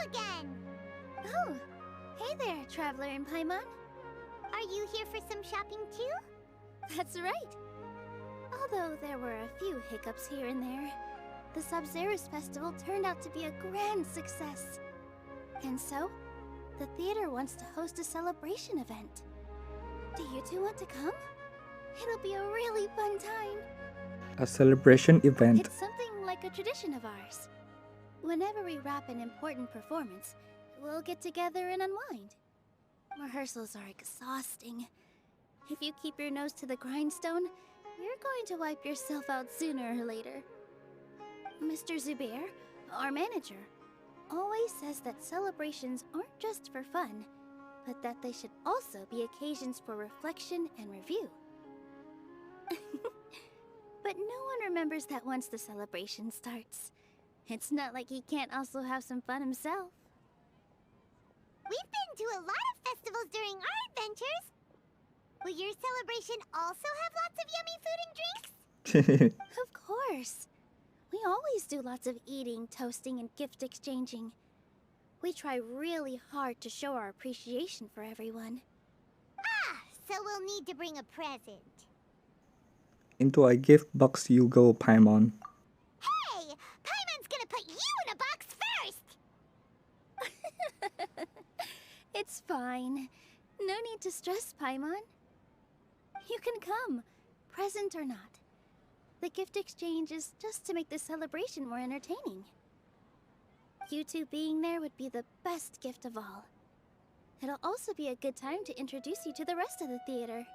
again! Oh, hey there, Traveler in Paimon. Are you here for some shopping too? That's right. Although there were a few hiccups here and there, the Sub-Zerus Festival turned out to be a grand success. And so, the theater wants to host a celebration event. Do you two want to come? It'll be a really fun time. A celebration event. It's something like a tradition of ours. Whenever we wrap an important performance, we'll get together and unwind. Rehearsals are exhausting. If you keep your nose to the grindstone, you're going to wipe yourself out sooner or later. Mr. Zubair, our manager, always says that celebrations aren't just for fun, but that they should also be occasions for reflection and review. But no one remembers that once the celebration starts. It's not like he can't also have some fun himself. We've been to a lot of festivals during our adventures. Will your celebration also have lots of yummy food and drinks? Of course. We always do lots of eating, toasting, and gift exchanging. We try really hard to show our appreciation for everyone. Ah, so we'll need to bring a present. Into a gift box you go, Paimon. Hey! Paimon's gonna put you in a box first! It's fine. No need to stress, Paimon. You can come, present or not. The gift exchange is just to make the celebration more entertaining. You two being there would be the best gift of all. It'll also be a good time to introduce you to the rest of the theater.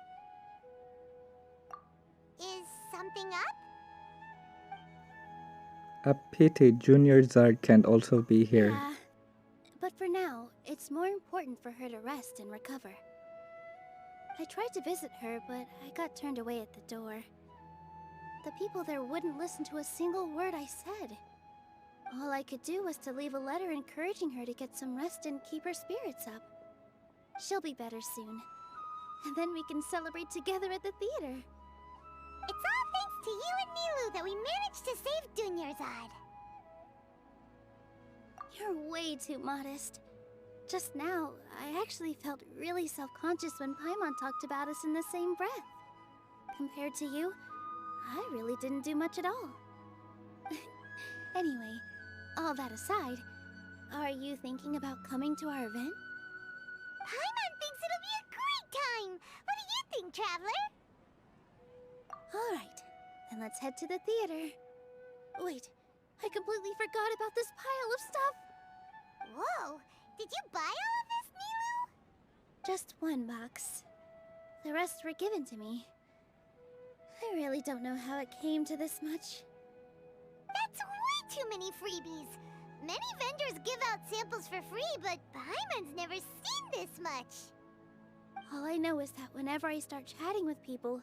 Is something up? A pity Junior Zard can't also be here. Yeah, but for now, it's more important for her to rest and recover. I tried to visit her, but I got turned away at the door. The people there wouldn't listen to a single word I said. All I could do was to leave a letter encouraging her to get some rest and keep her spirits up. She'll be better soon. And then we can celebrate together at the theater. It's all thanks to you and Nilu that we managed to save Dunyarzad. You're way too modest. Just now, I actually felt really self-conscious when Paimon talked about us in the same breath. Compared to you, I really didn't do much at all. Anyway, all that aside, are you thinking about coming to our event? Paimon thinks it'll be a great time! What do you think, Traveler? Alright, then let's head to the theater. Wait, I completely forgot about this pile of stuff! Whoa! Did you buy all of this, Nilu? Just one box. The rest were given to me. I really don't know how it came to this much. That's way too many freebies! Many vendors give out samples for free, but Paimon's never seen this much! All I know is that whenever I start chatting with people,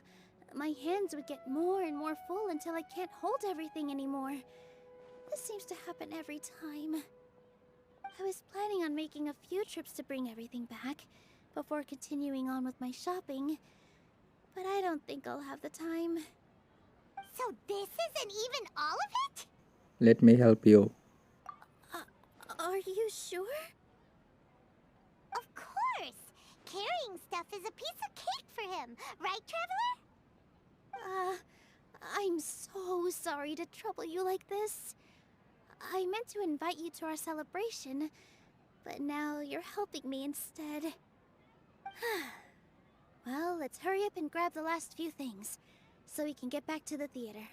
my hands would get more and more full until I can't hold everything anymore. This seems to happen every time. I was planning on making a few trips to bring everything back before continuing on with my shopping, but I don't think I'll have the time. So this isn't even all of it? Let me help you. Are you sure? Of course! Carrying stuff is a piece of cake for him, right, Traveler? I'm so sorry to trouble you like this. I meant to invite you to our celebration, but now you're helping me instead. Well, let's hurry up and grab the last few things, so we can get back to the theater.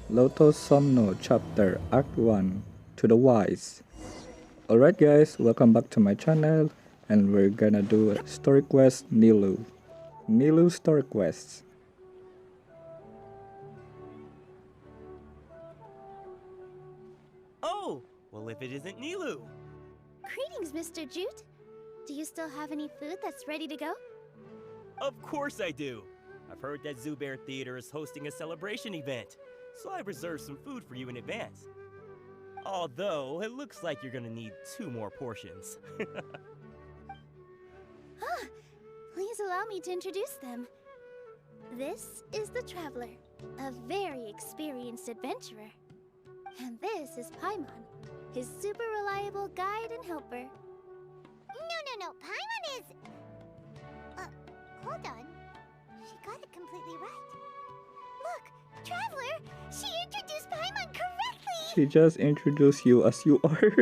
Lotus Somno Chapter Act 1 To the Wise. Alright guys, welcome back to my channel, and we're gonna do a story quest Nilu. Nilu story quests. Oh, well if it isn't Nilu. Greetings, Mr. Jute. Do you still have any food that's ready to go? Of course I do. I've heard that Zubair Theater is hosting a celebration event, so I reserved some food for you in advance. Although, it looks like you're gonna need 2 more portions. Please allow me to introduce them. This is the Traveler, a very experienced adventurer. And this is Paimon, his super reliable guide and helper. No. Paimon is... hold on. She got it completely right. Look, Traveler! She introduced Paimon correctly! She just introduced you as you are.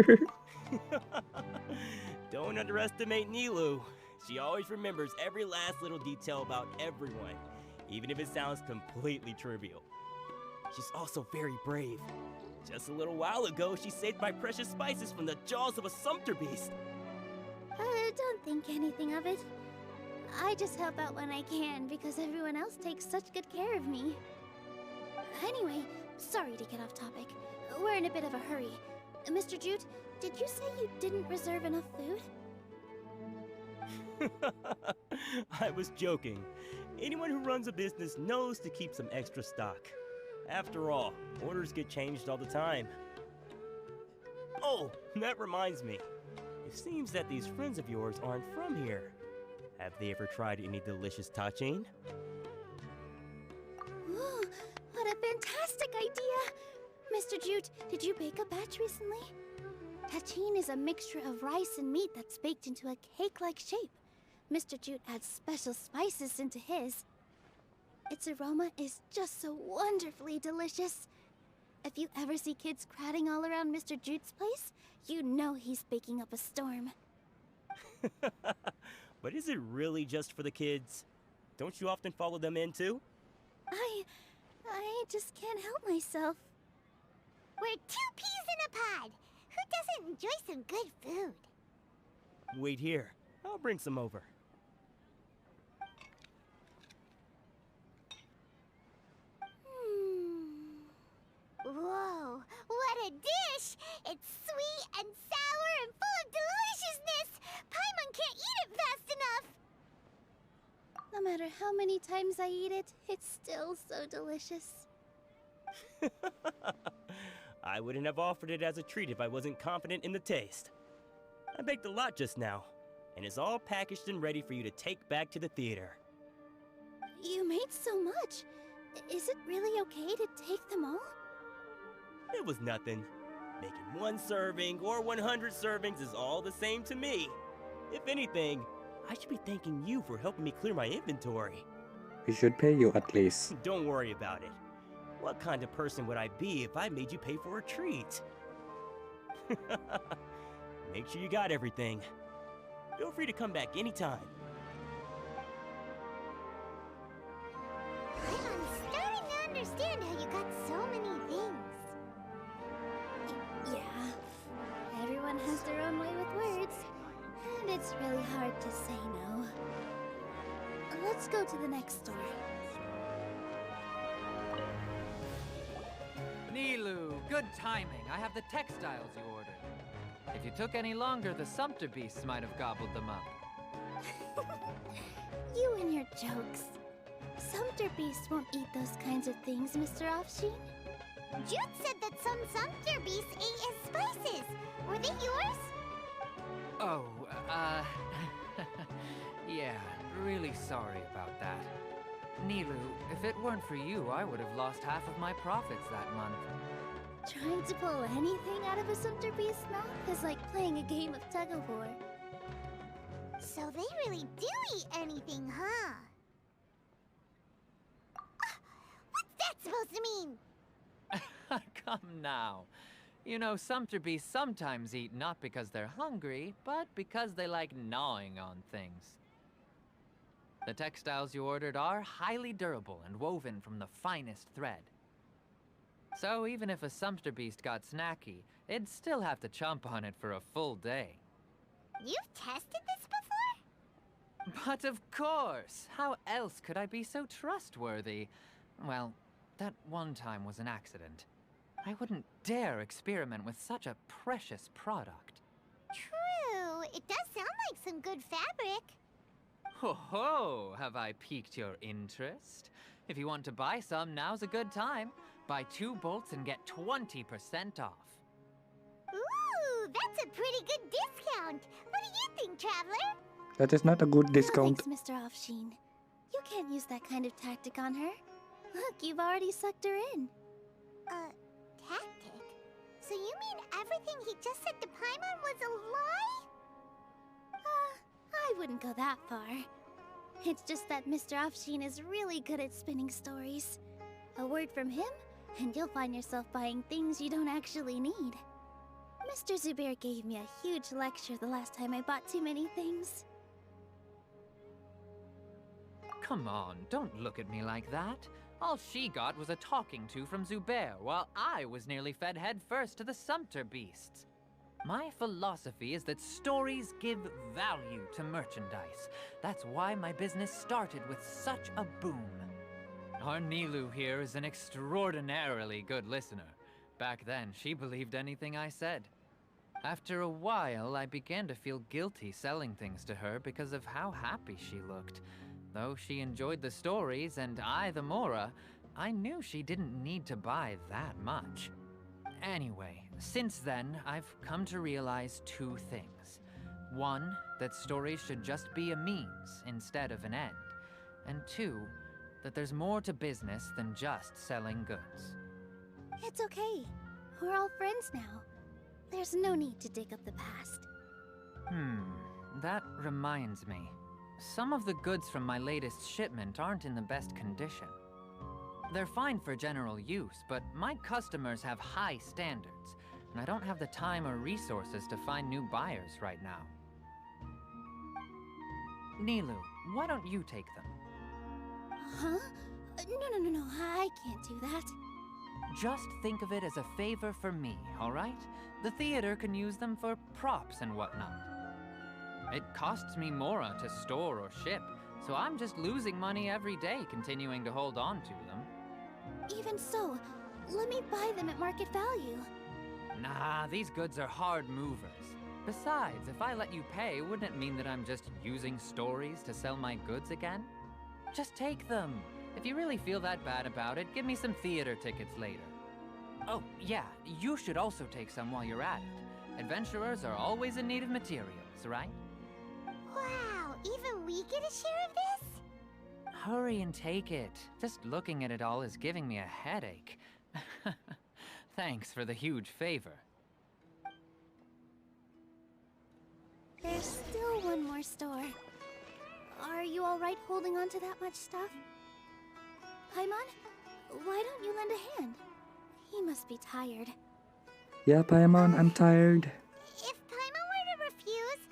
Don't underestimate Nilu. She always remembers every last little detail about everyone, even if it sounds completely trivial. She's also very brave. Just a little while ago, she saved my precious spices from the jaws of a sumpter beast. Don't think anything of it. I just help out when I can because everyone else takes such good care of me. Anyway, sorry to get off topic. We're in a bit of a hurry. Mr. Jute, did you say you didn't reserve enough food? I was joking. Anyone who runs a business knows to keep some extra stock. After all, orders get changed all the time. Oh, that reminds me. It seems that these friends of yours aren't from here. Have they ever tried any delicious tachin? Ooh, what a fantastic idea! Mr. Jute, did you bake a batch recently? Tachin is a mixture of rice and meat that's baked into a cake-like shape. Mr. Jute adds special spices into his. Its aroma is just so wonderfully delicious. If you ever see kids crowding all around Mr. Jute's place, you know he's baking up a storm. But is it really just for the kids? Don't you often follow them in too? I just can't help myself. We're 2 peas in a pod! Who doesn't enjoy some good food? Wait here. I'll bring some over. Whoa, what a dish! It's sweet and sour and full of deliciousness! Paimon can't eat it fast enough! No matter how many times I eat it, it's still so delicious. I wouldn't have offered it as a treat if I wasn't confident in the taste. I baked a lot just now, and it's all packaged and ready for you to take back to the theater. You made so much. Is it really okay to take them all? It was nothing. Making 1 serving or 100 servings is all the same to me. If anything, I should be thanking you for helping me clear my inventory. We should pay you at least. Don't worry about it. What kind of person would I be if I made you pay for a treat? Make sure you got everything. Feel free to come back anytime. I'm starting to understand how you got so many things. Yeah. Everyone has their own way with words. And it's really hard to say no. Let's go to the next store. Nilu, good timing. I have the textiles you ordered. If you took any longer, the sumpter beasts might have gobbled them up. You and your jokes. Sumpter beasts won't eat those kinds of things, Mr. Offsheen. Jute said that some sumpter beasts ate his spices. Were they yours? Oh, yeah, really sorry about that. Nilu, if it weren't for you, I would have lost half of my profits that month. Trying to pull anything out of a sumpter beast's mouth is like playing a game of tug-of-war. So they really do eat anything, huh? What's that supposed to mean? Come now. You know, sumpter beasts sometimes eat not because they're hungry, but because they like gnawing on things. The textiles you ordered are highly durable and woven from the finest thread. So even if a sumpter beast got snacky, it'd still have to chomp on it for a full day. You've tested this before? But of course! How else could I be so trustworthy? Well, that one time was an accident. I wouldn't dare experiment with such a precious product. True. It does sound like some good fabric. Ho ho! Have I piqued your interest? If you want to buy some, now's a good time. Buy 2 bolts and get 20% off. Ooh, that's a pretty good discount. What do you think, Traveler? That is not a good No discount. thanks, Mr. Offsheen. You can't use that kind of tactic on her. Look, you've already sucked her in. Tactic? So you mean everything he just said to Paimon was a lie? I wouldn't go that far. It's just that Mr. Afshin is really good at spinning stories. A word from him, and you'll find yourself buying things you don't actually need. Mr. Zubair gave me a huge lecture the last time I bought too many things. Come on, don't look at me like that. All she got was a talking to from Zubair, while I was nearly fed head first to the Sumpter beasts. My philosophy is that stories give value to merchandise. That's why my business started with such a boom. Our Nilu here is an extraordinarily good listener. Back then, she believed anything I said. After a while, I began to feel guilty selling things to her because of how happy she looked. Though she enjoyed the stories and I the Mora, I knew she didn't need to buy that much. Anyway, since then, I've come to realize two things. One, that stories should just be a means instead of an end. And two, that there's more to business than just selling goods. It's okay. We're all friends now. There's no need to dig up the past. That reminds me. Some of the goods from my latest shipment aren't in the best condition. They're fine for general use, but my customers have high standards, and I don't have the time or resources to find new buyers right now. Nilu, why don't you take them? Huh? No, I can't do that. Just think of it as a favor for me, all right? The theater can use them for props and whatnot. It costs me Mora to store or ship, so I'm just losing money every day continuing to hold on to them. Even so, let me buy them at market value. Nah, these goods are hard movers. Besides, if I let you pay, wouldn't it mean that I'm just using stories to sell my goods again? Just take them. If you really feel that bad about it, give me some theater tickets later. Oh, yeah, you should also take some while you're at it. Adventurers are always in need of materials, right? Wow, even we get a share of this? Hurry and take it. Just looking at it all is giving me a headache. Thanks for the huge favor. There's still one more store. Are you alright holding on to that much stuff? Paimon, why don't you lend a hand? He must be tired. Yeah, Paimon, I'm tired. If Paimon were to refuse,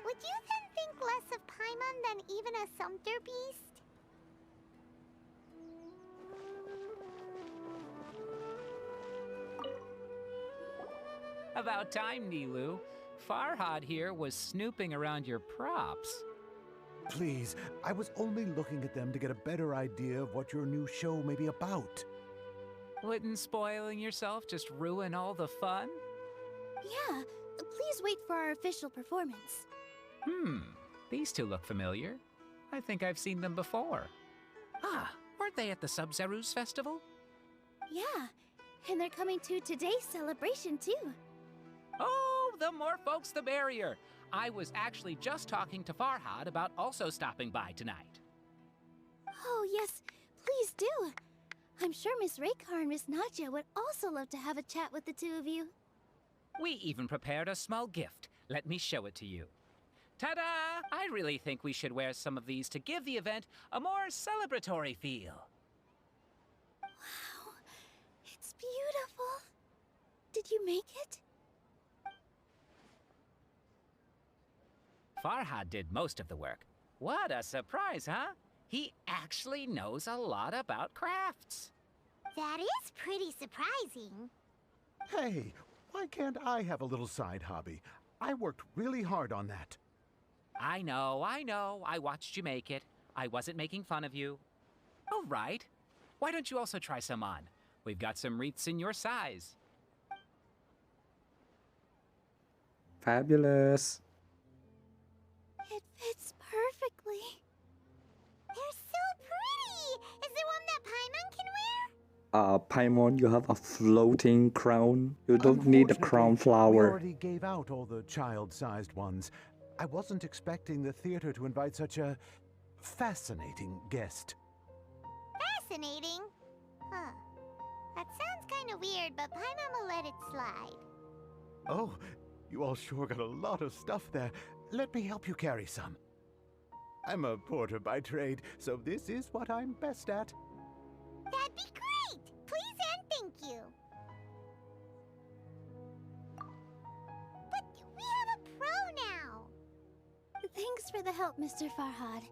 would you then think less of Paimon than even a Sumpter beast? About time, Nilu. Farhad here was snooping around your props. Please, I was only looking at them to get a better idea of what your new show may be about. Wouldn't spoiling yourself just ruin all the fun? Yeah, please wait for our official performance. These two look familiar. I think I've seen them before. Ah, weren't they at the Sub-Zerus festival? Yeah, and they're coming to today's celebration too. Oh, the more folks the merrier. I was actually just talking to Farhad about also stopping by tonight. Oh yes, please do. I'm sure Miss Raykar and Miss Nadja would also love to have a chat with the two of you. We even prepared a small gift. Let me show it to you. Ta-da! I really think we should wear some of these to give the event a more celebratory feel. Wow, it's beautiful. Did you make it? Farhad did most of the work. What a surprise, huh? He actually knows a lot about crafts. That is pretty surprising. Hey, why can't I have a little side hobby? I worked really hard on that. I know. I watched you make it. I wasn't making fun of you. All right. Why don't you also try some on? We've got some wreaths in your size. Fabulous. It fits perfectly. They're so pretty! Is there one that Paimon can wear? Paimon, you have a floating crown. You don't need a crown We flower. already gave out all the child-sized ones. I wasn't expecting the theater to invite such a fascinating guest. Fascinating. Huh. That sounds kind of weird, but Paimon will let it slide. Oh, you all sure got a lot of stuff there. Let me help you carry some. I'm a porter by trade, so this is what I'm best at. That'd be great! Please and thank you. But we have a pro now. Thanks for the help, Mr. Farhad.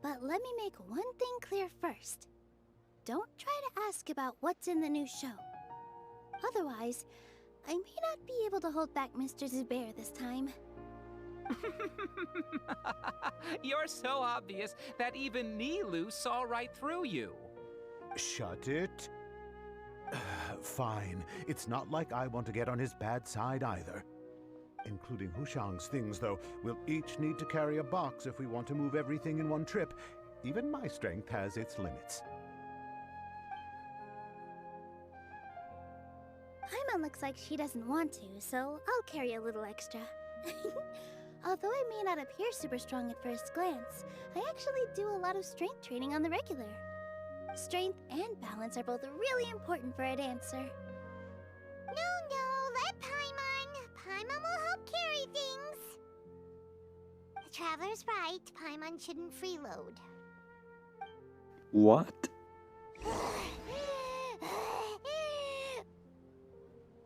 But let me make one thing clear first. Don't try to ask about what's in the new show. Otherwise, I may not be able to hold back Mr. Zubair this time. You're so obvious that even Nilu saw right through you. Shut it. Fine. It's not like I want to get on his bad side either. Including Hushang's things, though. We'll each need to carry a box if we want to move everything in one trip. Even my strength has its limits. Paimon looks like she doesn't want to, so I'll carry a little extra. Although I may not appear super strong at first glance, I actually do a lot of strength training on the regular. Strength and balance are both really important for a dancer. No, let Paimon. Paimon will help carry things. The Traveler's right. Paimon shouldn't freeload. What?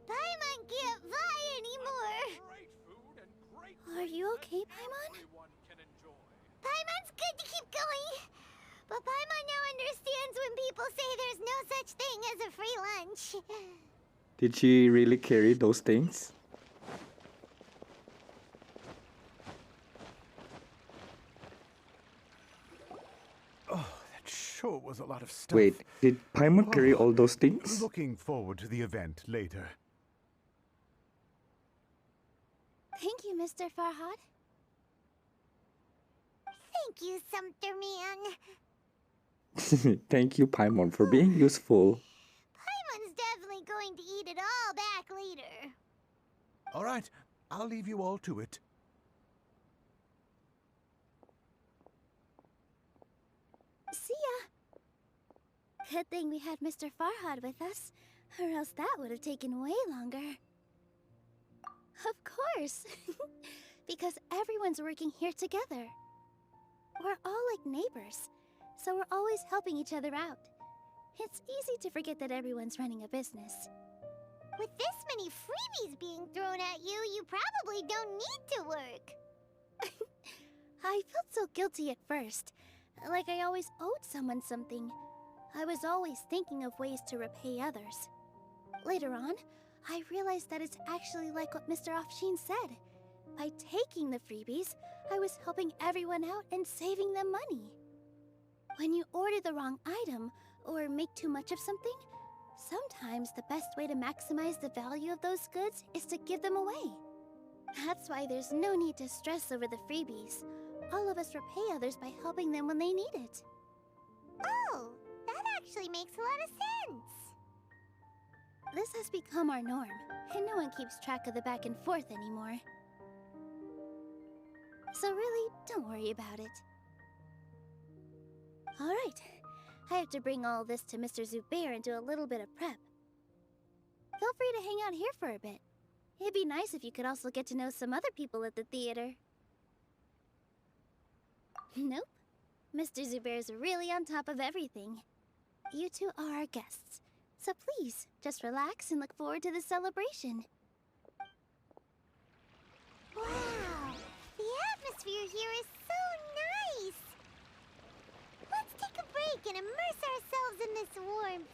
Paimon can't fly anymore. Are you okay, Paimon? Paimon's good to keep going. But Paimon now understands when people say there's no such thing as a free lunch. Did she really carry those things? Oh, that sure was a lot of stuff. Wait, did Paimon carry all those things? Looking forward to the event later. Thank you, Mr. Farhad. Thank you, Sumpter Man. Thank you, Paimon, for being useful. Paimon's definitely going to eat it all back later. All right, I'll leave you all to it. See ya! Good thing we had Mr. Farhad with us, or else that would have taken way longer. Of course! Because everyone's working here together. We're all like neighbors, so we're always helping each other out. It's easy to forget that everyone's running a business. With this many freebies being thrown at you, you probably don't need to work. I felt so guilty at first, like I always owed someone something. I was always thinking of ways to repay others. Later on, I realized that it's actually like what Mr. Afshin said. By taking the freebies, I was helping everyone out and saving them money. When you order the wrong item, or make too much of something, sometimes the best way to maximize the value of those goods is to give them away. That's why there's no need to stress over the freebies. All of us repay others by helping them when they need it. Oh, that actually makes a lot of sense. This has become our norm, and no one keeps track of the back and forth anymore. So really, don't worry about it. Alright, I have to bring all this to Mr. Zubair and do a little bit of prep. Feel free to hang out here for a bit. It'd be nice if you could also get to know some other people at the theater. Nope. Mr. Zubair's really on top of everything. You two are our guests, so please, just relax and look forward to the celebration. Wow, the atmosphere here is so nice. Let's take a break and immerse ourselves in this warmth.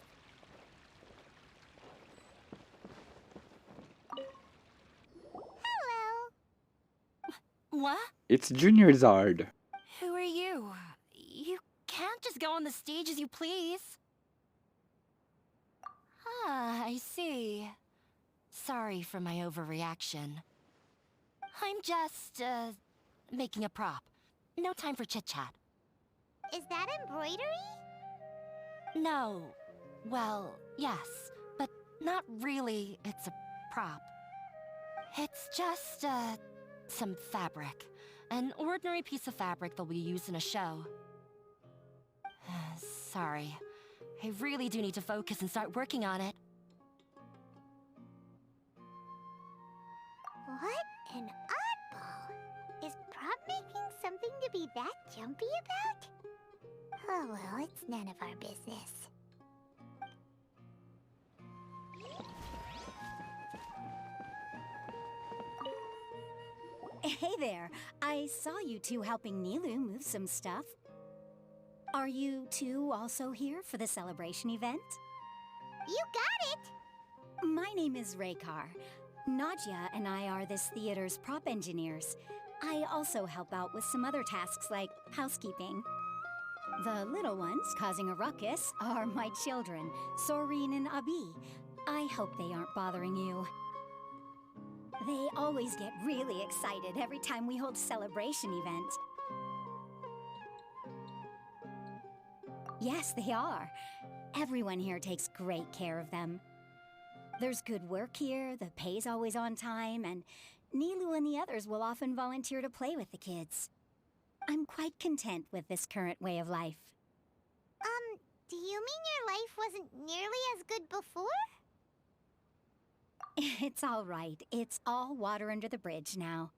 Hello. What? It's Junior Zard. Who are you? You can't just go on the stage as you please. Ah, I see. Sorry for my overreaction. I'm just, making a prop. No time for chit-chat. Is that embroidery? No. Well, yes, but not really. It's a prop. It's just, some fabric. An ordinary piece of fabric that we use in a show. Sorry. I really do need to focus and start working on it. What an oddball! Is prop making something to be that jumpy about? Oh well, it's none of our business. Hey there, I saw you two helping Nilu move some stuff. Are you two also here for the celebration event? You got it! My name is Raykar. Nadia and I are this theater's prop engineers. I also help out with some other tasks like housekeeping. The little ones causing a ruckus are my children, Soreen and Abi. I hope they aren't bothering you. They always get really excited every time we hold a celebration event. Yes, they are. Everyone here takes great care of them. There's good work here, the pay's always on time, and Nilu and the others will often volunteer to play with the kids. I'm quite content with this current way of life. Do you mean your life wasn't nearly as good before? It's all right. It's all water under the bridge now.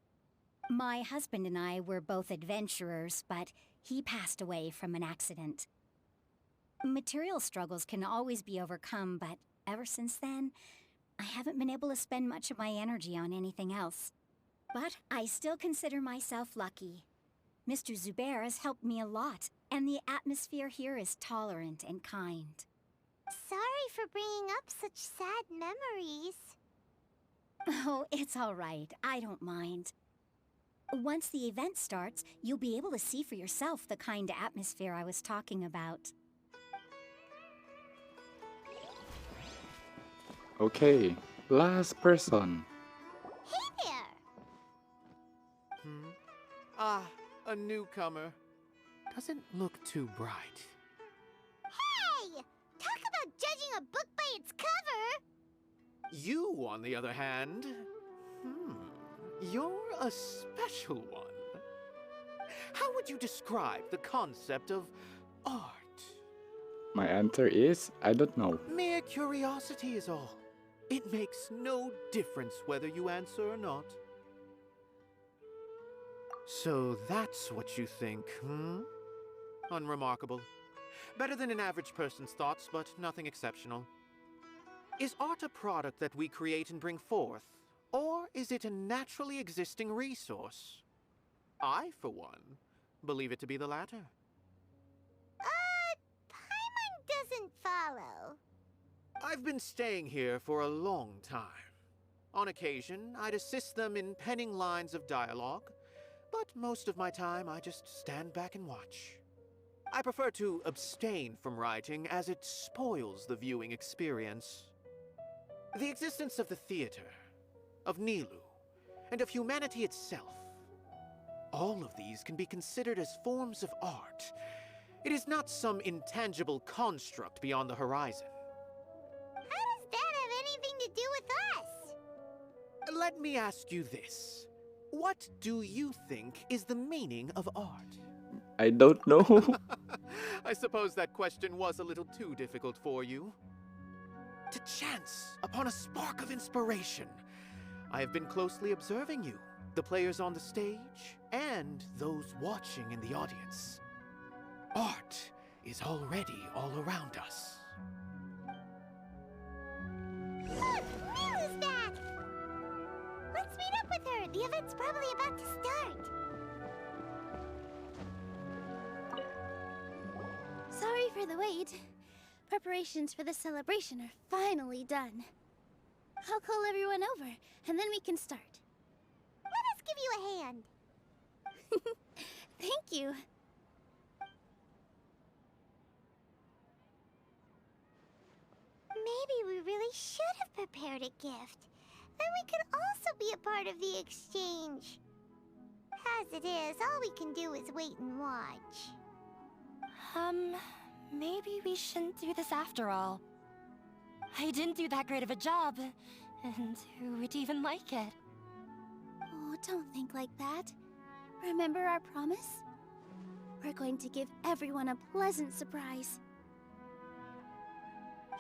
My husband and I were both adventurers, but he passed away from an accident. Material struggles can always be overcome, but ever since then, I haven't been able to spend much of my energy on anything else. But I still consider myself lucky. Mr. Zubair has helped me a lot, and the atmosphere here is tolerant and kind. Sorry for bringing up such sad memories. Oh, it's all right. I don't mind. Once the event starts, you'll be able to see for yourself the kind of atmosphere I was talking about. Okay, last person. Hey there! A newcomer. Doesn't look too bright. Hey! Talk about judging a book by its cover! You, on the other hand, you're a special one. How would you describe the concept of art? My answer is, I don't know. Mere curiosity is all. It makes no difference whether you answer or not. So that's what you think, Unremarkable. Better than an average person's thoughts, but nothing exceptional. Is art a product that we create and bring forth, or is it a naturally existing resource? I, for one, believe it to be the latter. Paimon doesn't follow. I've been staying here for a long time. On occasion, I'd assist them in penning lines of dialogue, but most of my time I just stand back and watch. I prefer to abstain from writing as it spoils the viewing experience. The existence of the theater, of Nilu, and of humanity itself, all of these can be considered as forms of art. It is not some intangible construct beyond the horizon. How does that have anything to do with us? Let me ask you this. What do you think is the meaning of art? I don't know. I suppose that question was a little too difficult for you. To chance upon a spark of inspiration, I have been closely observing you, the players on the stage, and those watching in the audience. Art is already all around us. Look! Milu's back! Let's meet up with her. The event's probably about to start. Sorry for the wait. Preparations for the celebration are finally done. I'll call everyone over, and then we can start. Let us give you a hand. Thank you. Maybe we really should have prepared a gift. Then we could also be a part of the exchange. As it is, all we can do is wait and watch. Maybe we shouldn't do this after all. I didn't do that great of a job, and who would even like it? Oh, don't think like that. Remember our promise? We're going to give everyone a pleasant surprise.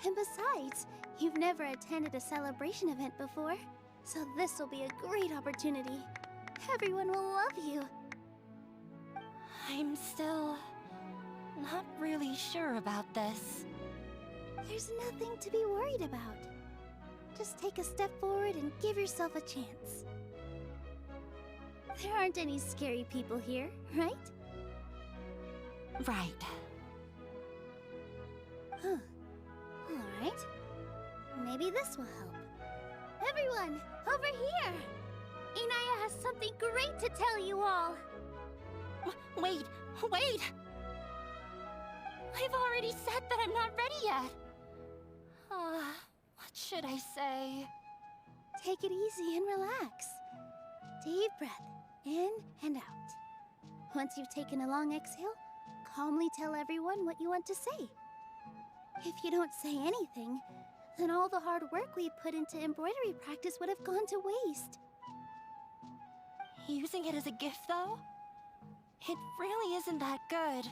And besides, you've never attended a celebration event before, so this will be a great opportunity. Everyone will love you. I'm still not really sure about this. There's nothing to be worried about. Just take a step forward and give yourself a chance. There aren't any scary people here, right? Right. Huh. Alright. Maybe this will help. Everyone, over here! Inaya has something great to tell you all! Wait! I've already said that I'm not ready yet. What should I say? Take it easy and relax. Deep breath, in and out. Once you've taken a long exhale, calmly tell everyone what you want to say. If you don't say anything, then all the hard work we put into embroidery practice would have gone to waste. Using it as a gift, though? It really isn't that good.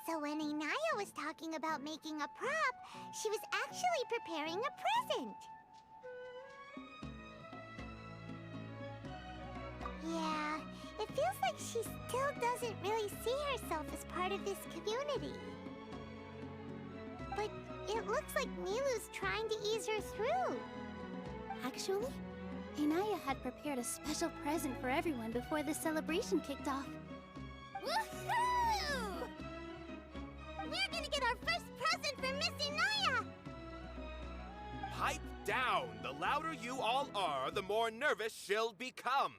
So when Inaya was talking about making a prop, she was actually preparing a present. Yeah, it feels like she still doesn't really see herself as part of this community. But it looks like Nilou's trying to ease her through. Actually, Inaya had prepared a special present for everyone before the celebration kicked off. Woohoo! We're gonna get our first present from Miss Inaya! Pipe down! The louder you all are, the more nervous she'll become.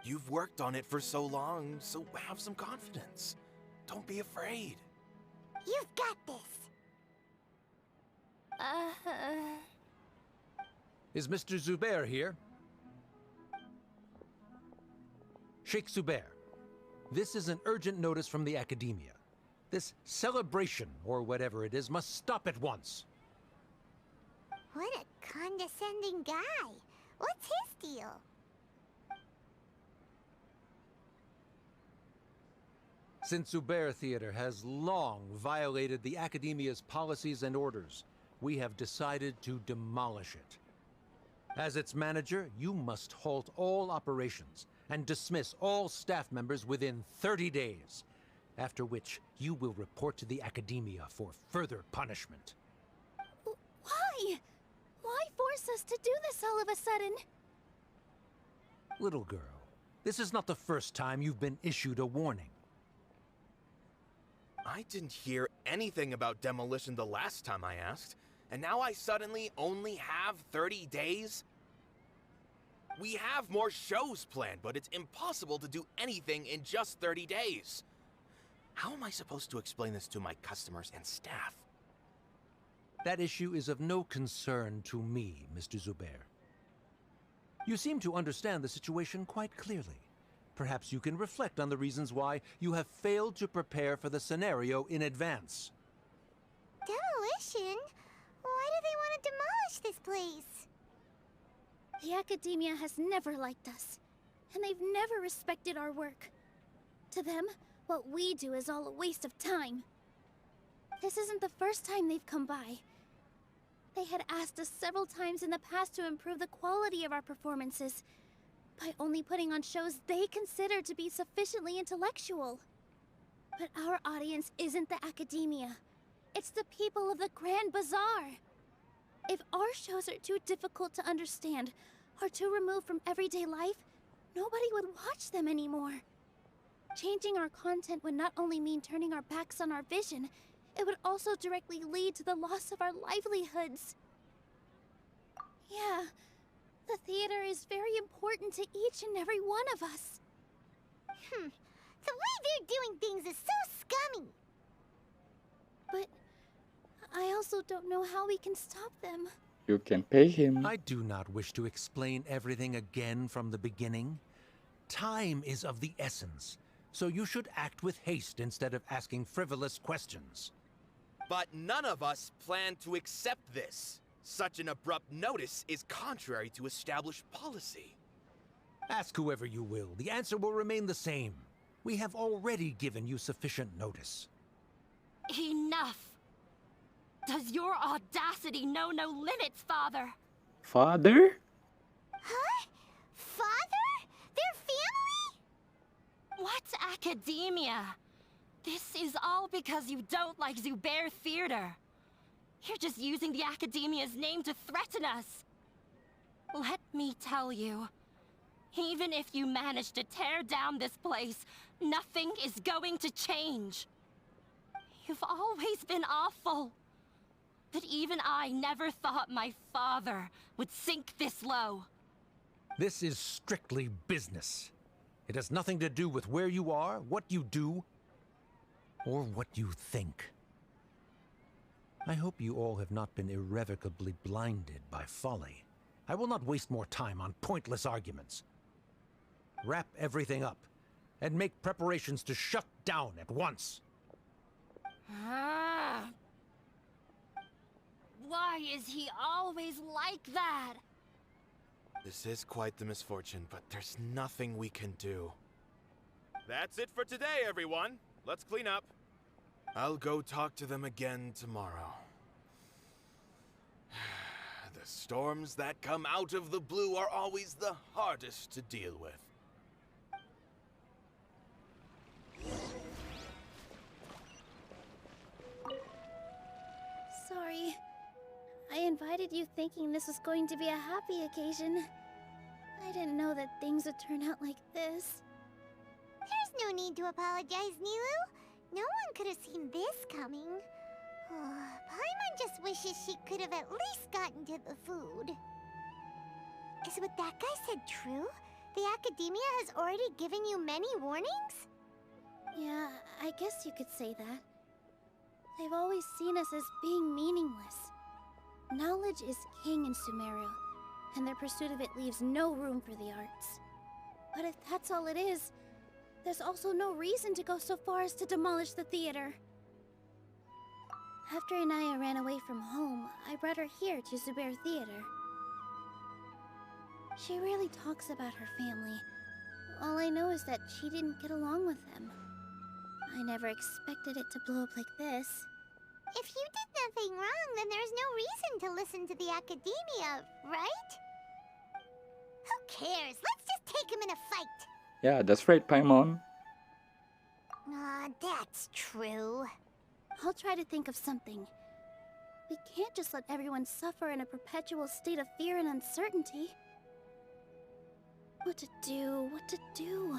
You've worked on it for so long, so have some confidence. Don't be afraid. You've got this. Is Mr. Zubair here? Sheikh Zubair, this is an urgent notice from the Academia. This celebration, or whatever it is, must stop at once. What a condescending guy. What's his deal? Since Zubair Theater has long violated the Academia's policies and orders, we have decided to demolish it. As its manager, you must halt all operations and dismiss all staff members within 30 days, after which you will report to the Academia for further punishment. Why? Why force us to do this all of a sudden? Little girl, this is not the first time you've been issued a warning. I didn't hear anything about demolition the last time I asked, and now I suddenly only have 30 days? We have more shows planned, but it's impossible to do anything in just 30 days. How am I supposed to explain this to my customers and staff? That issue is of no concern to me, Mr. Zubair. You seem to understand the situation quite clearly. Perhaps you can reflect on the reasons why you have failed to prepare for the scenario in advance. Demolition? Why do they want to demolish this place? The Academia has never liked us, and they've never respected our work. To them, what we do is all a waste of time. This isn't the first time they've come by. They had asked us several times in the past to improve the quality of our performances, by only putting on shows they consider to be sufficiently intellectual. But our audience isn't the Academia. It's the people of the Grand Bazaar. If our shows are too difficult to understand, or too removed from everyday life, nobody would watch them anymore. Changing our content would not only mean turning our backs on our vision, it would also directly lead to the loss of our livelihoods. Yeah, the theater is very important to each and every one of us. The way they're doing things is so scummy. But I also don't know how we can stop them. You can pay him. I do not wish to explain everything again from the beginning. Time is of the essence, so you should act with haste instead of asking frivolous questions. But none of us plan to accept this. Such an abrupt notice is contrary to established policy. Ask whoever you will. The answer will remain the same. We have already given you sufficient notice. Enough! Does your audacity know no limits, Father? Father? Huh? Father? Their family? What academia? This is all because you don't like Zubair Theater. You're just using the Academia's name to threaten us. Let me tell you, even if you manage to tear down this place, nothing is going to change. You've always been awful. But even I never thought my father would sink this low. This is strictly business. It has nothing to do with where you are, what you do, or what you think. I hope you all have not been irrevocably blinded by folly. I will not waste more time on pointless arguments. Wrap everything up, and make preparations to shut down at once. Why is he always like that? This is quite the misfortune, but there's nothing we can do. That's it for today, everyone. Let's clean up. I'll go talk to them again tomorrow. The storms that come out of the blue are always the hardest to deal with. Sorry. I invited you thinking this was going to be a happy occasion. I didn't know that things would turn out like this. There's no need to apologize, Nilu. No one could have seen this coming. Paimon just wishes she could have at least gotten to the food. Is what that guy said true? The Academia has already given you many warnings? Yeah, I guess you could say that. They've always seen us as being meaningless. Knowledge is king in Sumeru, and their pursuit of it leaves no room for the arts. But if that's all it is, there's also no reason to go so far as to demolish the theater. After Inaya ran away from home, I brought her here to Zubair Theater. She rarely talks about her family. All I know is that she didn't get along with them. I never expected it to blow up like this. If you did nothing wrong, then there's no reason to listen to the Academia, right? Who cares? Let's just take him in a fight. Yeah, that's right, Paimon. That's true. I'll try to think of something. We can't just let everyone suffer in a perpetual state of fear and uncertainty. What to do? What to do?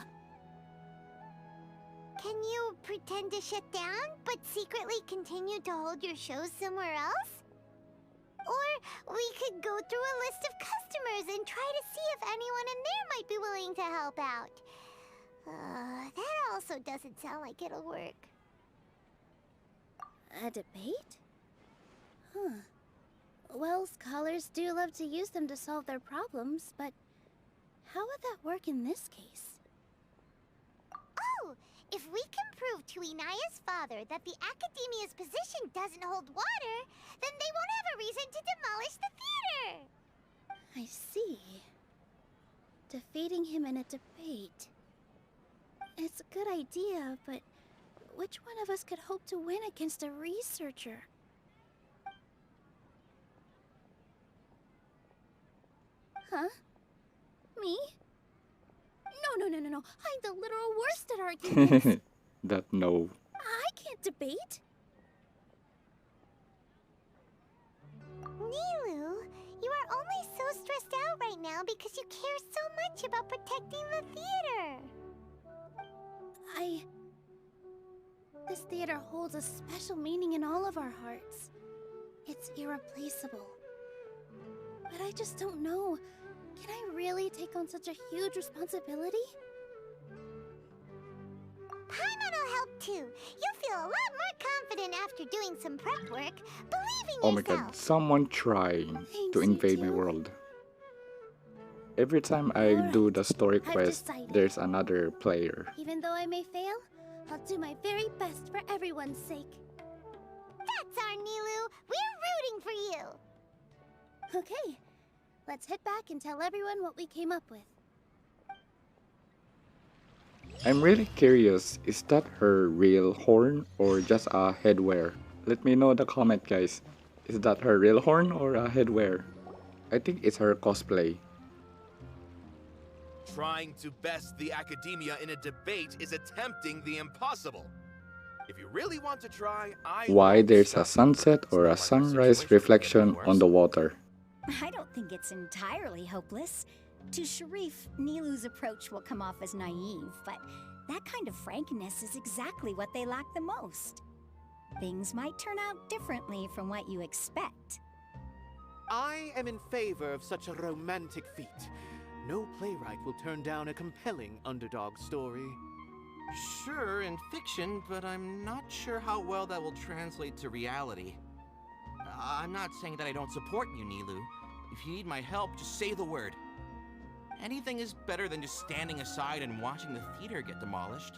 Can you pretend to shut down, but secretly continue to hold your shows somewhere else? Or we could go through a list of customers and try to see if anyone in there might be willing to help out. That also doesn't sound like it'll work. A debate? Huh. Well, scholars do love to use them to solve their problems, but how would that work in this case? Oh! If we can prove to Inaya's father that the Academia's position doesn't hold water, then they won't have a reason to demolish the theater! I see. Defeating him in a debate. It's a good idea, but which one of us could hope to win against a researcher? Huh? Me? No. I'm the literal worst at arguments. That no. I can't debate. Nilu, you are only so stressed out right now because you care so much about protecting the theater. This theater holds a special meaning in all of our hearts. It's irreplaceable. But I just don't know. Can I really take on such a huge responsibility? Paimon will help too. You'll feel a lot more confident after doing some prep work. Believe in Oh my yourself. god, someone trying to invade my world. Every time I do the story quest, there's another player. Even though I may fail, I'll do my very best for everyone's sake. That's our Nilu. We're rooting for you. Okay, let's head back and tell everyone what we came up with. I'm really curious, is that her real horn or just a headwear? Let me know in the comment, guys. Is that her real horn or a headwear? I think it's her cosplay. Trying to best the academia in a debate is attempting the impossible. If you really want to try, I Why won't there's a stop. sunset It's or not a like the sunrise situation could get reflection any on the worse. water? I don't think it's entirely hopeless. To Sharif, Nilu's approach will come off as naive, but that kind of frankness is exactly what they lack the most. Things might turn out differently from what you expect. I am in favor of such a romantic feat. No playwright will turn down a compelling underdog story. Sure, in fiction, but I'm not sure how well that will translate to reality. I'm not saying that I don't support you, Nilu. If you need my help, just say the word. Anything is better than just standing aside and watching the theater get demolished.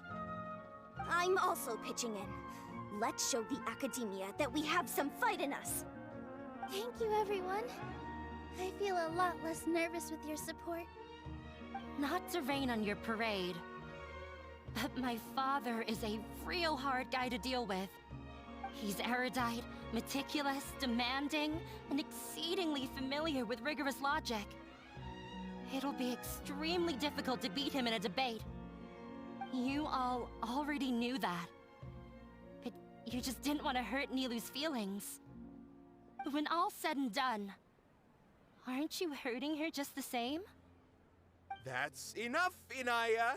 I'm also pitching in. Let's show the academia that we have some fight in us. Thank you, everyone. I feel a lot less nervous with your support. Not to rain on your parade, but my father is a real hard guy to deal with. He's erudite, meticulous, demanding, and exceedingly familiar with rigorous logic. It'll be extremely difficult to beat him in a debate. You all already knew that. But you just didn't want to hurt Nilu's feelings. But when all's said and done, aren't you hurting her just the same? That's enough, Inaya.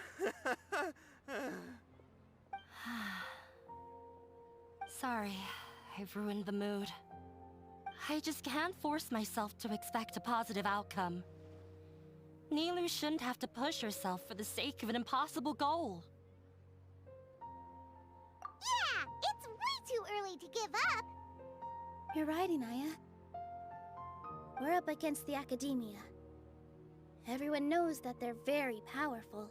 Sorry, I've ruined the mood. I just can't force myself to expect a positive outcome. Nilu shouldn't have to push herself for the sake of an impossible goal. Yeah, it's way too early to give up. You're right, Inaya. We're up against the academia. Everyone knows that they're very powerful.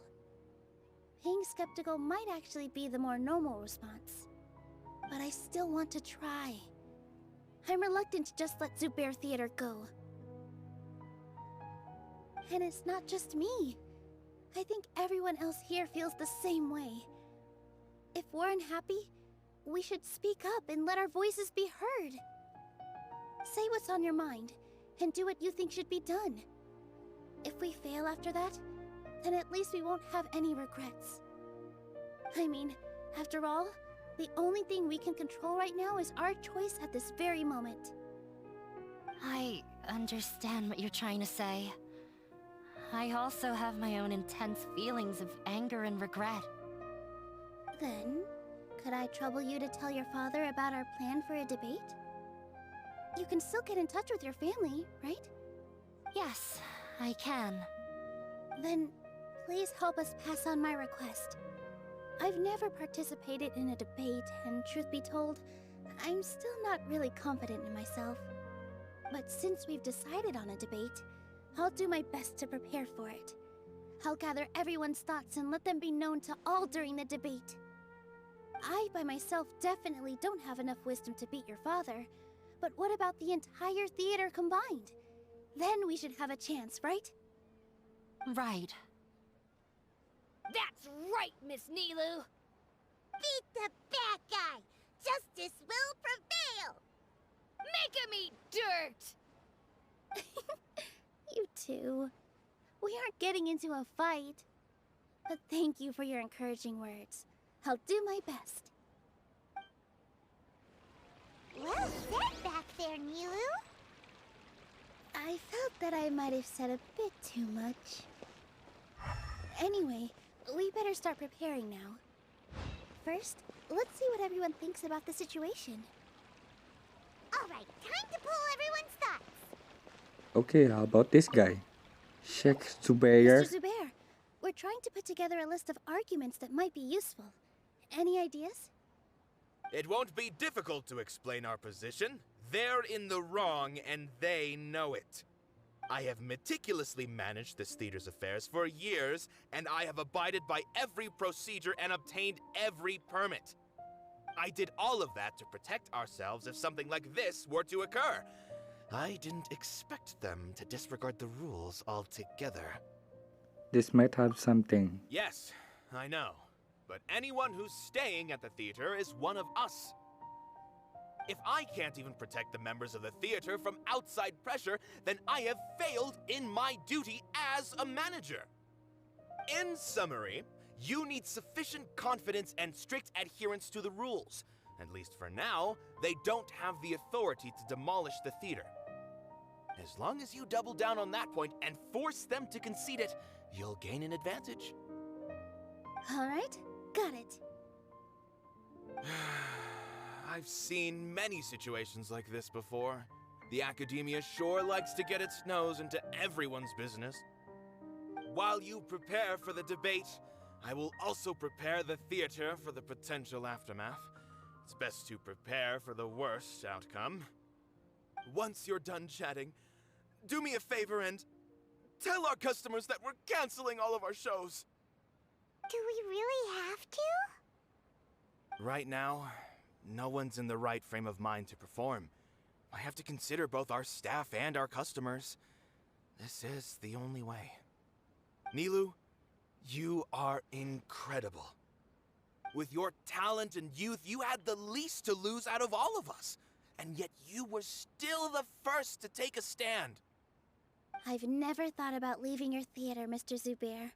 Being skeptical might actually be the more normal response. But I still want to try. I'm reluctant to just let Zubair Theater go. And it's not just me. I think everyone else here feels the same way. If we're unhappy, we should speak up and let our voices be heard. Say what's on your mind, and do what you think should be done. If we fail after that, then at least we won't have any regrets. I mean, after all, the only thing we can control right now is our choice at this very moment. I understand what you're trying to say. I also have my own intense feelings of anger and regret. Then, could I trouble you to tell your father about our plan for a debate? You can still get in touch with your family, right? Yes, I can. Then, please help us pass on my request. I've never participated in a debate, and truth be told, I'm still not really confident in myself. But since we've decided on a debate, I'll do my best to prepare for it. I'll gather everyone's thoughts and let them be known to all during the debate. I, by myself, definitely don't have enough wisdom to beat your father. But what about the entire theater combined? Then we should have a chance, right? Right. That's right, Miss Nilu! Beat the bad guy. Justice will prevail. Make him eat dirt! You too. We aren't getting into a fight. But thank you for your encouraging words. I'll do my best. Well said back there, Nilu. I felt that I might have said a bit too much. Anyway, we better start preparing now. First, let's see what everyone thinks about the situation. All right, time to pull everyone's thoughts. Okay, how about this guy? Sheikh Zubair. Mr. Zubair, we're trying to put together a list of arguments that might be useful. Any ideas? It won't be difficult to explain our position. They're in the wrong, and they know it. I have meticulously managed this theater's affairs for years, and I have abided by every procedure and obtained every permit. I did all of that to protect ourselves if something like this were to occur. I didn't expect them to disregard the rules altogether. This might have something. Yes, I know. But anyone who's staying at the theater is one of us. If I can't even protect the members of the theater from outside pressure, then I have failed in my duty as a manager. In summary, you need sufficient confidence and strict adherence to the rules. At least for now, they don't have the authority to demolish the theater. As long as you double down on that point and force them to concede it, you'll gain an advantage. All right, got it. I've seen many situations like this before. The academia sure likes to get its nose into everyone's business. While you prepare for the debate, I will also prepare the theater for the potential aftermath. It's best to prepare for the worst outcome. Once you're done chatting, do me a favor and tell our customers that we're canceling all of our shows. Do we really have to? Right now, no one's in the right frame of mind to perform. I have to consider both our staff and our customers. This is the only way. Nilou, you are incredible. With your talent and youth, you had the least to lose out of all of us. And yet you were still the first to take a stand. I've never thought about leaving your theater, Mr. Zubair.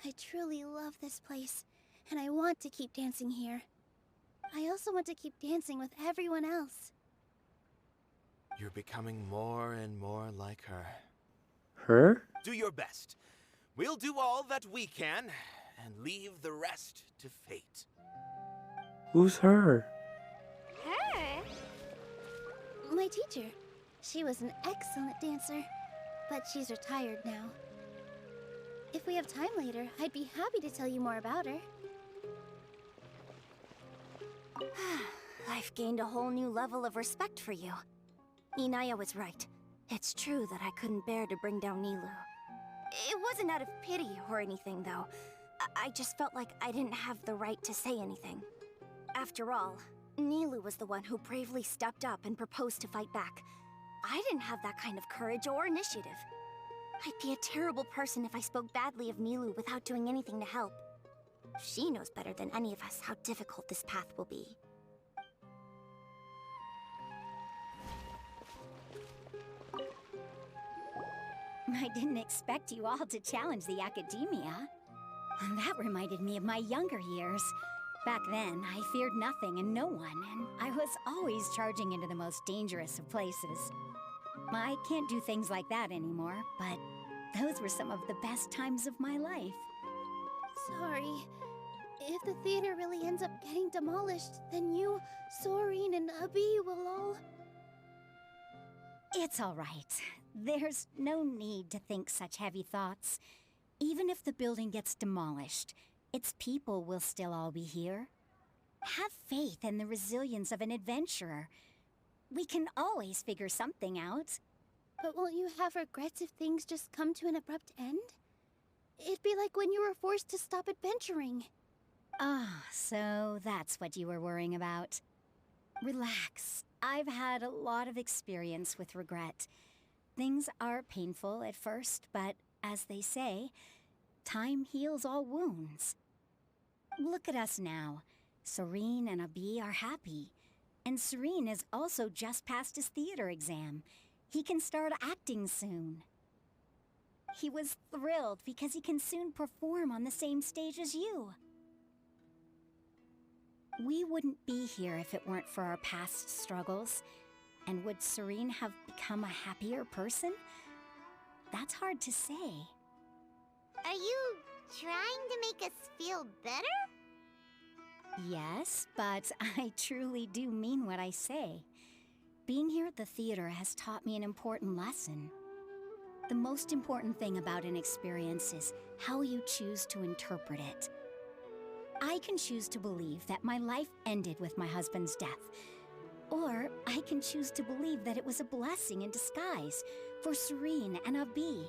I truly love this place, and I want to keep dancing here. I also want to keep dancing with everyone else. You're becoming more and more like her. Her? Do your best. We'll do all that we can, and leave the rest to fate. Who's her? Her? My teacher. She was an excellent dancer, but she's retired now. If we have time later, I'd be happy to tell you more about her. I've gained a whole new level of respect for you. Inaya was right. It's true that I couldn't bear to bring down Nilou. It wasn't out of pity or anything, though. I just felt like I didn't have the right to say anything. After all, Nilou was the one who bravely stepped up and proposed to fight back. I didn't have that kind of courage or initiative. I'd be a terrible person if I spoke badly of Nilou without doing anything to help. She knows better than any of us how difficult this path will be. I didn't expect you all to challenge the academia. That reminded me of my younger years. Back then, I feared nothing and no one, and I was always charging into the most dangerous of places. I can't do things like that anymore, but those were some of the best times of my life. Sorry. If the theater really ends up getting demolished, then you, Soren, and Abi will all... It's all right. There's no need to think such heavy thoughts. Even if the building gets demolished, its people will still all be here. Have faith in the resilience of an adventurer. We can always figure something out. But won't you have regrets if things just come to an abrupt end? It'd be like when you were forced to stop adventuring. Ah, so that's what you were worrying about. Relax. I've had a lot of experience with regret. Things are painful at first, but as they say, time heals all wounds. Look at us now. Soren and Abi are happy. And Soren has also just passed his theater exam. He can start acting soon. He was thrilled because he can soon perform on the same stage as you. We wouldn't be here if it weren't for our past struggles. And would Soren have become a happier person? That's hard to say. Are you trying to make us feel better? Yes, but I truly do mean what I say. Being here at the theater has taught me an important lesson. The most important thing about an experience is how you choose to interpret it. I can choose to believe that my life ended with my husband's death, or I can choose to believe that it was a blessing in disguise for Soren and Abi.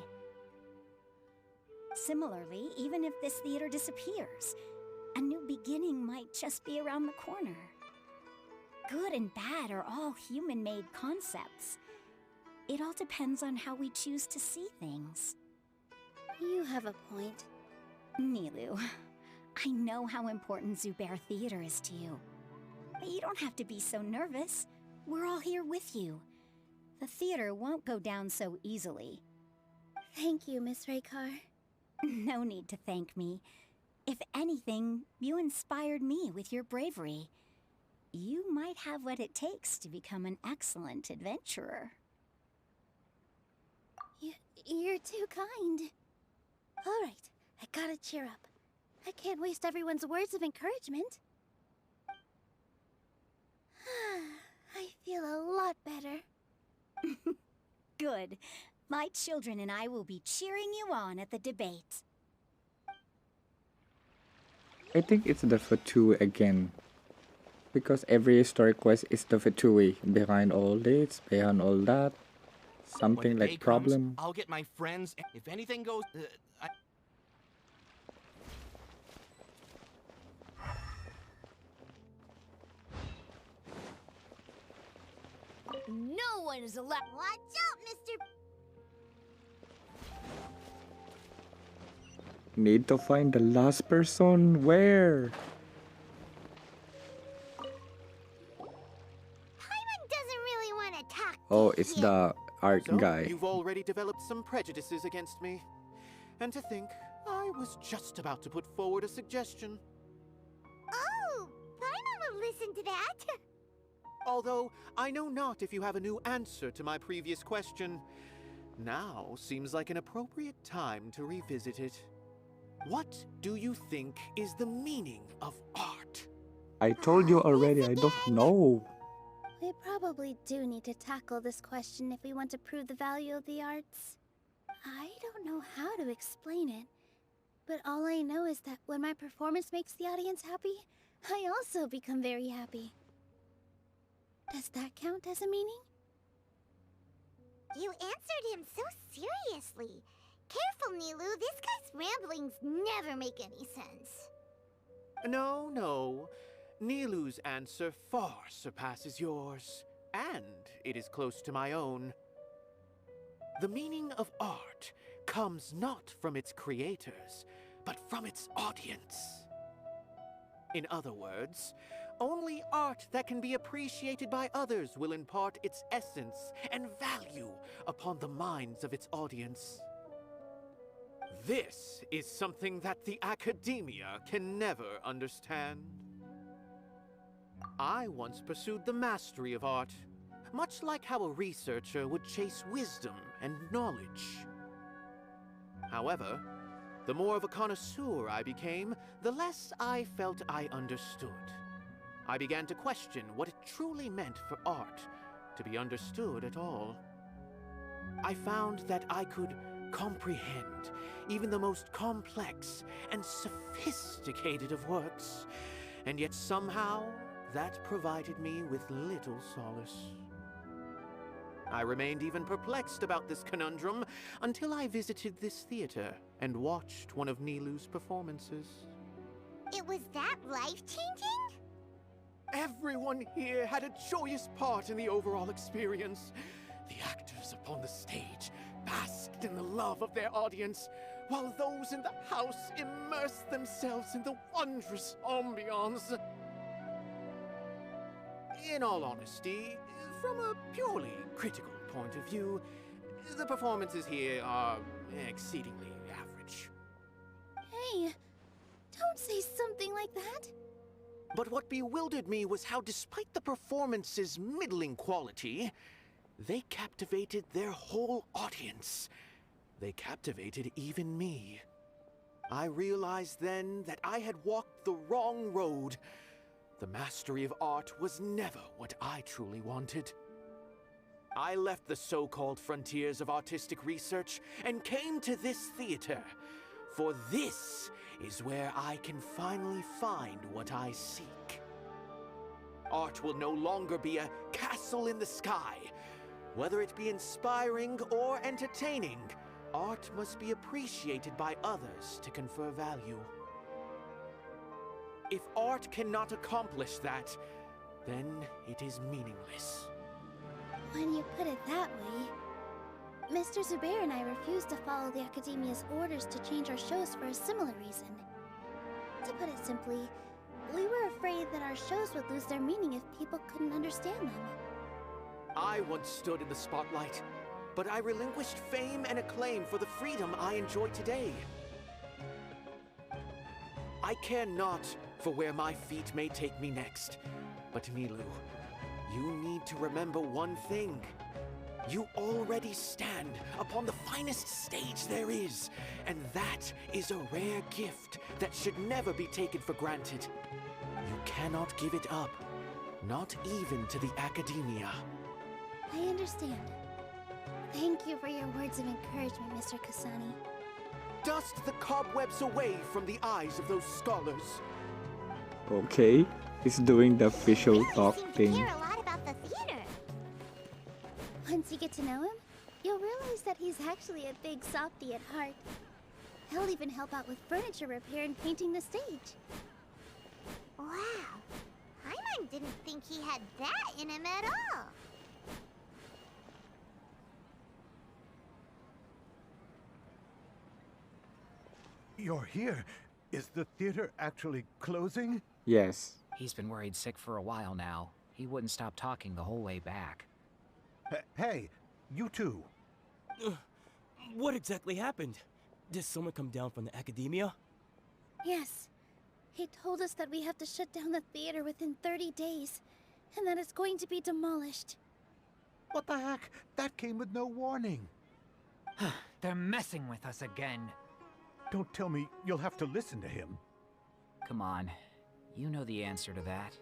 Similarly, even if this theater disappears, a new beginning might just be around the corner. Good and bad are all human-made concepts. It all depends on how we choose to see things. You have a point. Nilou, I know how important Zubair Theater is to you. You don't have to be so nervous. We're all here with you. The theater won't go down so easily. Thank you, Miss Raykar. No need to thank me. If anything, you inspired me with your bravery. You might have what it takes to become an excellent adventurer. You're too kind. All right, I gotta cheer up. I can't waste everyone's words of encouragement. I feel a lot better. Good. My children and I will be cheering you on at the debate. I think it's the Fatui again. Because every story quest is the Fatui. Behind all this, behind all that. Something When the like day comes, problem. I'll get my friends. If anything goes, No one is allowed. Watch out, Mr. Need to find the last person. Where? Paimon doesn't really want to talk. Oh, it's the art So, guy. you've already developed some prejudices against me. And to think, I was just about to put forward a suggestion. Oh, Paimon will listen to that. Although, I know not if you have a new answer to my previous question. Now seems like an appropriate time to revisit it. What do you think is the meaning of art? I told you already, I don't know. We probably do need to tackle this question if we want to prove the value of the arts. I don't know how to explain it, but all I know is that when my performance makes the audience happy, I also become very happy. Does that count as a meaning? You answered him so seriously. Careful, Nilu. This guy's ramblings never make any sense. No. Nilu's answer far surpasses yours, and it is close to my own. The meaning of art comes not from its creators, but from its audience. In other words, only art that can be appreciated by others will impart its essence and value upon the minds of its audience. This is something that the academia can never understand. I once pursued the mastery of art, much like how a researcher would chase wisdom and knowledge. However, the more of a connoisseur I became, the less I felt I understood. I began to question what it truly meant for art to be understood at all. I found that I could comprehend even the most complex and sophisticated of works, and yet somehow that provided me with little solace. I remained even perplexed about this conundrum until I visited this theater and watched one of Nilu's performances. It was that life-changing? Everyone here had a joyous part in the overall experience. The actors upon the stage basked in the love of their audience, while those in the house immersed themselves in the wondrous ambiance. In all honesty, from a purely critical point of view, the performances here are exceedingly average. Hey, don't say something like that. But what bewildered me was how, despite the performance's middling quality, they captivated their whole audience. They captivated even me. I realized then that I had walked the wrong road. The mastery of art was never what I truly wanted. I left the so-called frontiers of artistic research and came to this theater, for this is where I can finally find what I seek. Art will no longer be a castle in the sky. Whether it be inspiring or entertaining, art must be appreciated by others to confer value. If art cannot accomplish that, then it is meaningless. When you put it that way, Mr. Zubair and I refused to follow the Academia's orders to change our shows for a similar reason. To put it simply, we were afraid that our shows would lose their meaning if people couldn't understand them. I once stood in the spotlight, but I relinquished fame and acclaim for the freedom I enjoy today. I care not for where my feet may take me next, but Nilou, you need to remember one thing. You already stand upon the finest stage there is, and that is a rare gift that should never be taken for granted. You cannot give it up, not even to the Academia. I understand. Thank you for your words of encouragement, Mr. Kasani. Dust the cobwebs away from the eyes of those scholars. Okay, he's doing the official talk Seem to thing. care a lot about the theater. Once you get to know him, you'll realize that he's actually a big softie at heart. He'll even help out with furniture repair and painting the stage. Wow. Paimon didn't think he had that in him at all. You're here. Is the theater actually closing? Yes. He's been worried sick for a while now. He wouldn't stop talking the whole way back. Hey, you two. What exactly happened? Did someone come down from the Academia? Yes. He told us that we have to shut down the theater within 30 days, and that it's going to be demolished. What the heck? That came with no warning. They're messing with us again. Don't tell me you'll have to listen to him. Come on. You know the answer to that.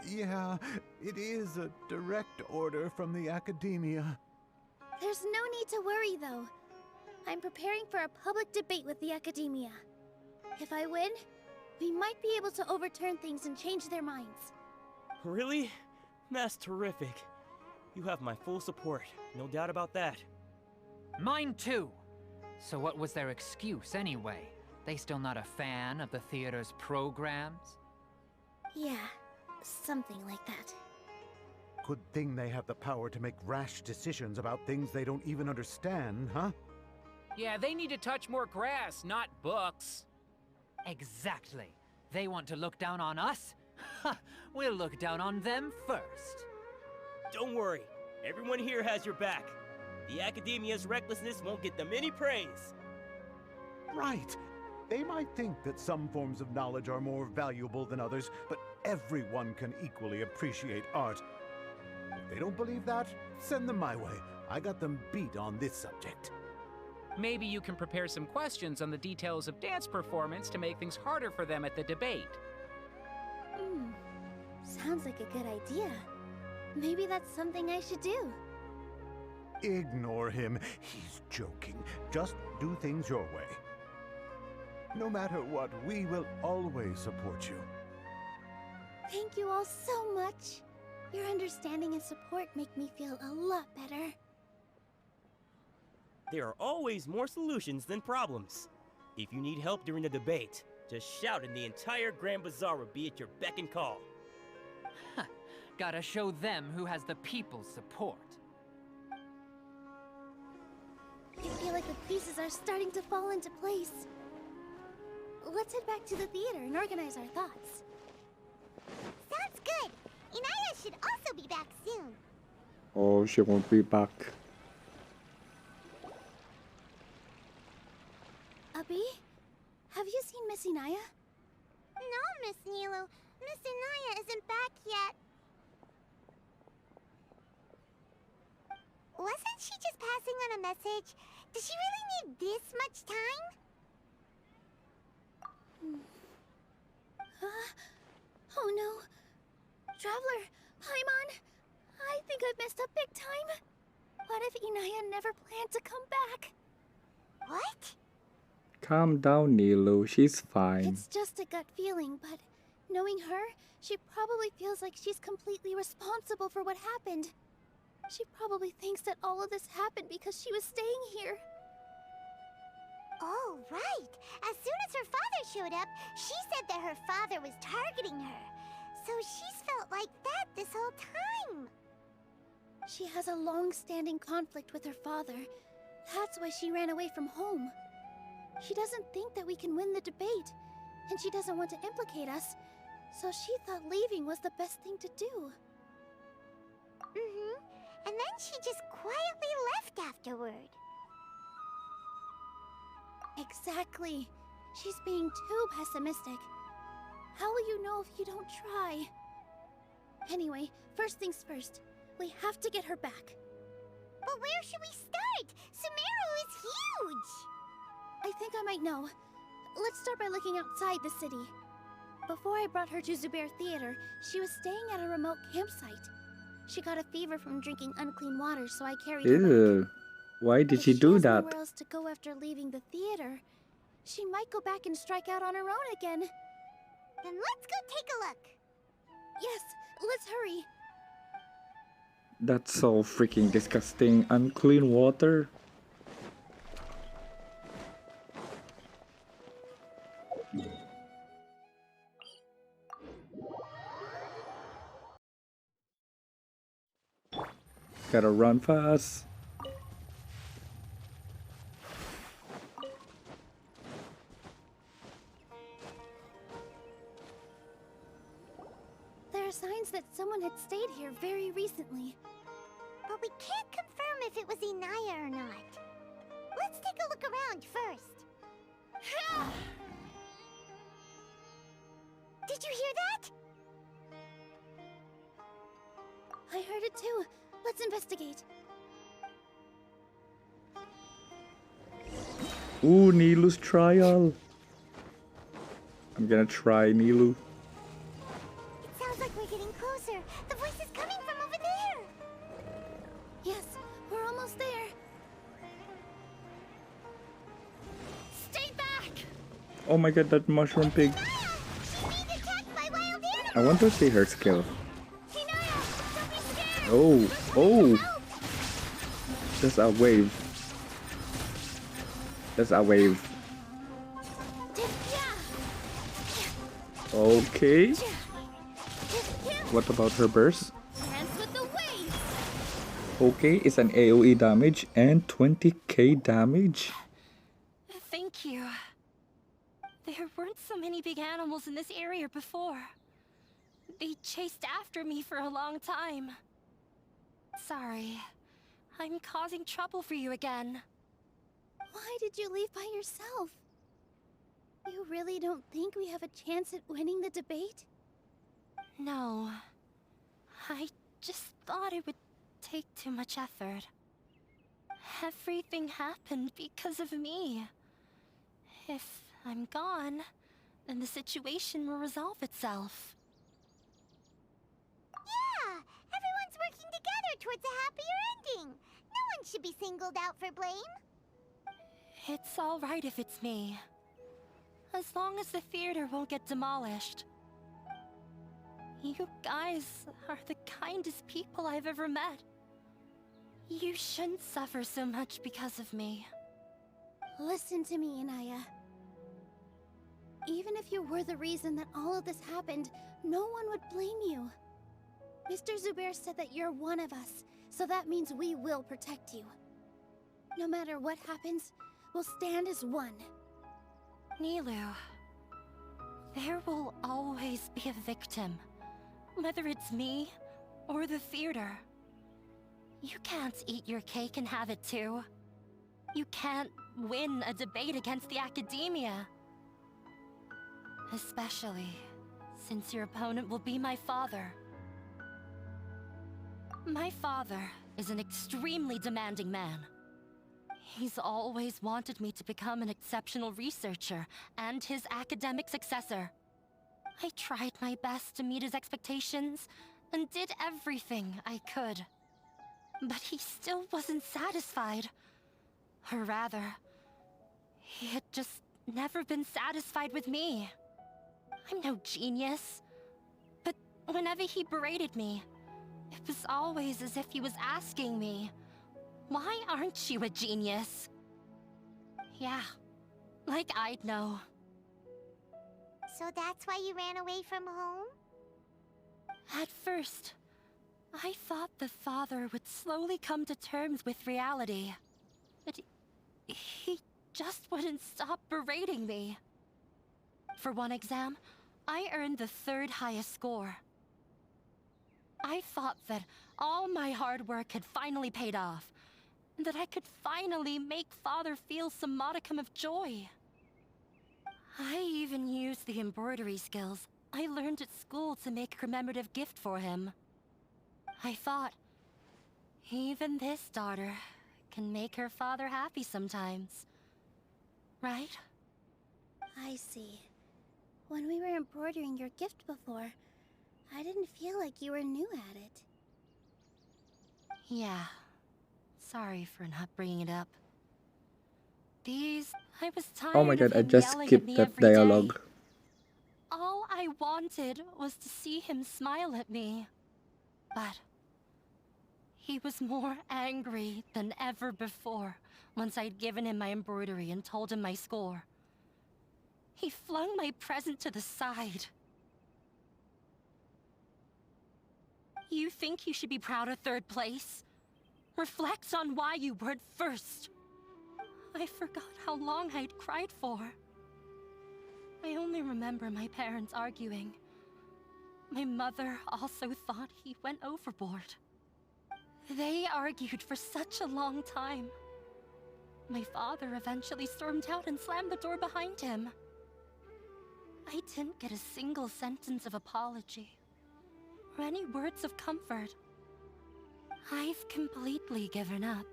Yeah, it is a direct order from the Academia. There's no need to worry, though. I'm preparing for a public debate with the Academia. If I win, we might be able to overturn things and change their minds. Really? That's terrific. You have my full support, no doubt about that. Mine too! So what was their excuse anyway? They still not a fan of the theater's programs? Yeah, something like that. Good thing they have the power to make rash decisions about things they don't even understand, huh? Yeah, they need to touch more grass, not books. Exactly. They want to look down on us? Ha! We'll look down on them first. Don't worry, everyone here has your back. The Academia's recklessness won't get them any praise. Right. They might think that some forms of knowledge are more valuable than others, but everyone can equally appreciate art. If they don't believe that, send them my way. I got them beat on this subject. Maybe you can prepare some questions on the details of dance performance to make things harder for them at the debate. Sounds like a good idea. Maybe that's something I should do. Ignore him. He's joking. Just do things your way. No matter what, we will always support you. Thank you all so much. Your understanding and support make me feel a lot better. There are always more solutions than problems. If you need help during the debate, just shout and the entire Grand Bazaar will be at your beck and call. Gotta show them who has the people's support. I feel like the pieces are starting to fall into place. Let's head back to the theater and organize our thoughts. Sounds good. Inaya should also be back soon. Oh, she won't be back. Abi, have you seen Miss Inaya? No, Miss Nilou. Miss Inaya isn't back yet. Wasn't she just passing on a message? Does she really need this much time? Oh no. Traveler, Paimon, I think I've messed up big time. What if Inaya never planned to come back? What? Calm down, Nilou. She's fine. It's just a gut feeling, but knowing her, she probably feels like she's completely responsible for what happened. She probably thinks that all of this happened because she was staying here. Oh, right. As soon as her father showed up, she said that her father was targeting her. So she's felt like that this whole time. She has a long-standing conflict with her father. That's why she ran away from home. She doesn't think that we can win the debate, and she doesn't want to implicate us, so she thought leaving was the best thing to do. and then she just quietly left afterward. Exactly. She's being too pessimistic. How will you know if you don't try? Anyway, first things first. We have to get her back. But where should we start? Sumeru is huge! I think I might know. Let's start by looking outside the city. Before I brought her to Zubair Theater, she was staying at a remote campsite. She got a fever from drinking unclean water, so I carried her back. Ew. Why did she do If she has that? nowhere else to go after leaving the theater, she might go back and strike out on her own again. Then let's go take a look. Yes, let's hurry. That's so freaking disgusting. Unclean water. Gotta run fast. There are signs that someone had stayed here very recently. But we can't confirm if it was Inaya or not. Let's take a look around first. Did you hear that? I heard it too. Let's investigate. Ooh, Nilu's trial. I'm gonna try Nilu. It sounds like we're getting closer. The voice is coming from over there. Yes, we're almost there. Stay back! Oh my god, that mushroom pig. She's being attacked by wild animals. I want to see her skill. Inaya, don't be scared. Oh. That's a wave. That's a wave. Okay. What about her burst? Dance with the waves. Okay, it's an AoE damage and 20k damage. Thank you. There weren't so many big animals in this area before. They chased after me for a long time. Sorry. I'm causing trouble for you again. Why did you leave by yourself? You really don't think we have a chance at winning the debate? No. I just thought it would take too much effort. Everything happened because of me. If I'm gone, then the situation will resolve itself. Yeah, everyone's working together towards a happier ending. No one should be singled out for blame. It's all right if it's me. As long as the theater won't get demolished. You guys are the kindest people I've ever met. You shouldn't suffer so much because of me. Listen to me, Inaya. Even if you were the reason that all of this happened, no one would blame you. Mr. Zubair said that you're one of us, so that means we will protect you. No matter what happens, we'll stand as one. Nilu, there will always be a victim, whether it's me or the theater. You can't eat your cake and have it too. You can't win a debate against the academia. Especially since your opponent will be my father. My father is an extremely demanding man. He's always wanted me to become an exceptional researcher and his academic successor. I tried my best to meet his expectations and did everything I could. But he still wasn't satisfied. Or rather, he had just never been satisfied with me. I'm no genius. But whenever he berated me, it was always as if he was asking me, "Why aren't you a genius?" Yeah, like I'd know. So that's why you ran away from home? At first, I thought the father would slowly come to terms with reality. But he just wouldn't stop berating me. For one exam, I earned the 3rd highest score. I thought that all my hard work had finally paid off, and that I could finally make Father feel some modicum of joy. I even used the embroidery skills I learned at school to make a commemorative gift for him. I thought, even this daughter can make her father happy sometimes. Right? I see. When we were embroidering your gift before, I didn't feel like you were new at it. Yeah. Sorry for not bringing it up. I was tired Oh my god, of I him just yelling at skipped me that every day. dialogue. All I wanted was to see him smile at me. But he was more angry than ever before once I'd given him my embroidery and told him my score. He flung my present to the side. You think you should be proud of third place? Reflect on why you weren't first. I forgot how long I'd cried for. I only remember my parents arguing. My mother also thought he went overboard. They argued for such a long time. My father eventually stormed out and slammed the door behind him. I didn't get a single sentence of apology or any words of comfort. I've completely given up.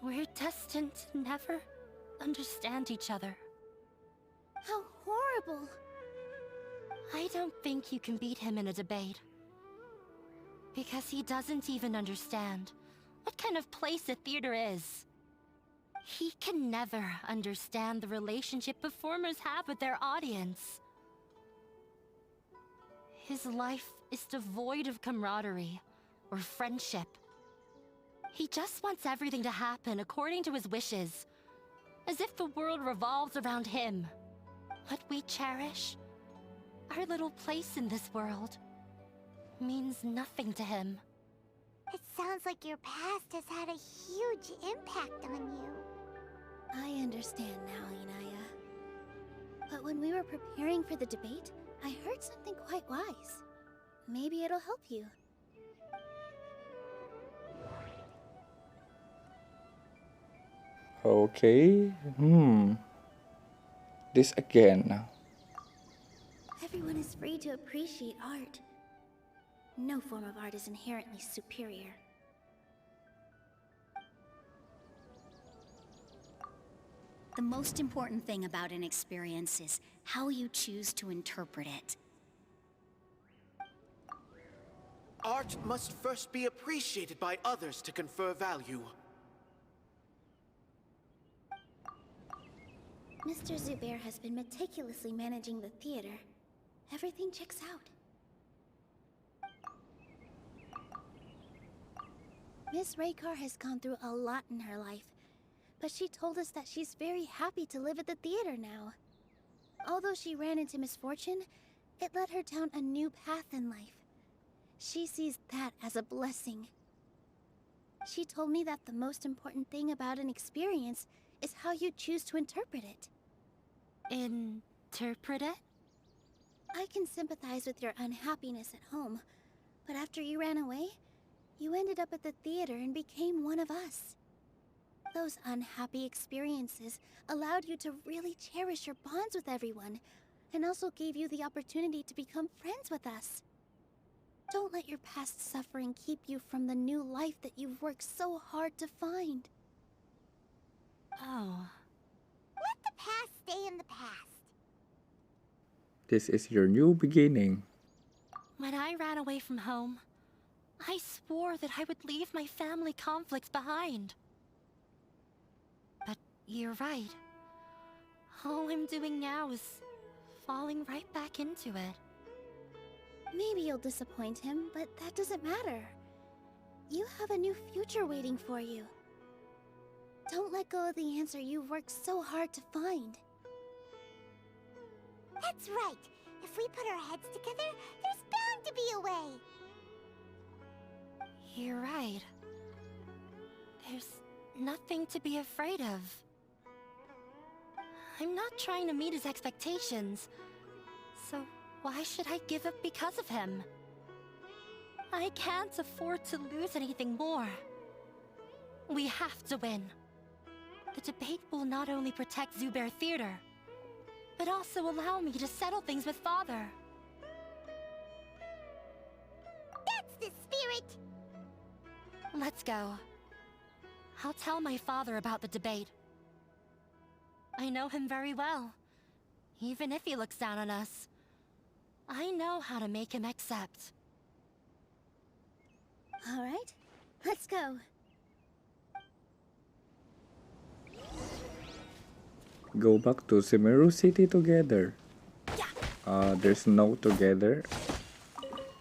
We're destined to never understand each other. How horrible! I don't think you can beat him in a debate. Because he doesn't even understand what kind of place a theater is. He can never understand the relationship performers have with their audience. His life is devoid of camaraderie or friendship. He just wants everything to happen according to his wishes, as if the world revolves around him. What we cherish, our little place in this world, means nothing to him. It sounds like your past has had a huge impact on you. I understand now, Inaya. But when we were preparing for the debate, I heard something quite wise. Maybe it'll help you. Okay. This again. Everyone is free to appreciate art. No form of art is inherently superior. The most important thing about an experience is how you choose to interpret it. Art must first be appreciated by others to confer value. Mr. Zubair has been meticulously managing the theater. Everything checks out. Miss Raykar has gone through a lot in her life, but she told us that she's very happy to live at the theater now. Although she ran into misfortune, it led her down a new path in life. She sees that as a blessing. She told me that the most important thing about an experience is how you choose to interpret it. Interpret it? I can sympathize with your unhappiness at home, but after you ran away, you ended up at the theater and became one of us. Those unhappy experiences allowed you to really cherish your bonds with everyone, and also gave you the opportunity to become friends with us. Don't let your past suffering keep you from the new life that you've worked so hard to find. Oh. Let the past stay in the past. This is your new beginning. When I ran away from home, I swore that I would leave my family conflicts behind. But you're right. All I'm doing now is falling right back into it. Maybe you'll disappoint him, but that doesn't matter. You have a new future waiting for you. Don't let go of the answer you've worked so hard to find. That's right. If we put our heads together, there's bound to be a way. You're right. There's nothing to be afraid of. I'm not trying to meet his expectations, so why should I give up because of him? I can't afford to lose anything more. We have to win. The debate will not only protect Zubair Theater, but also allow me to settle things with Father. That's the spirit! Let's go. I'll tell my father about the debate. I know him very well. Even if he looks down on us, I know how to make him accept. All right, let's go. Go back to Sumeru City together. There's no together.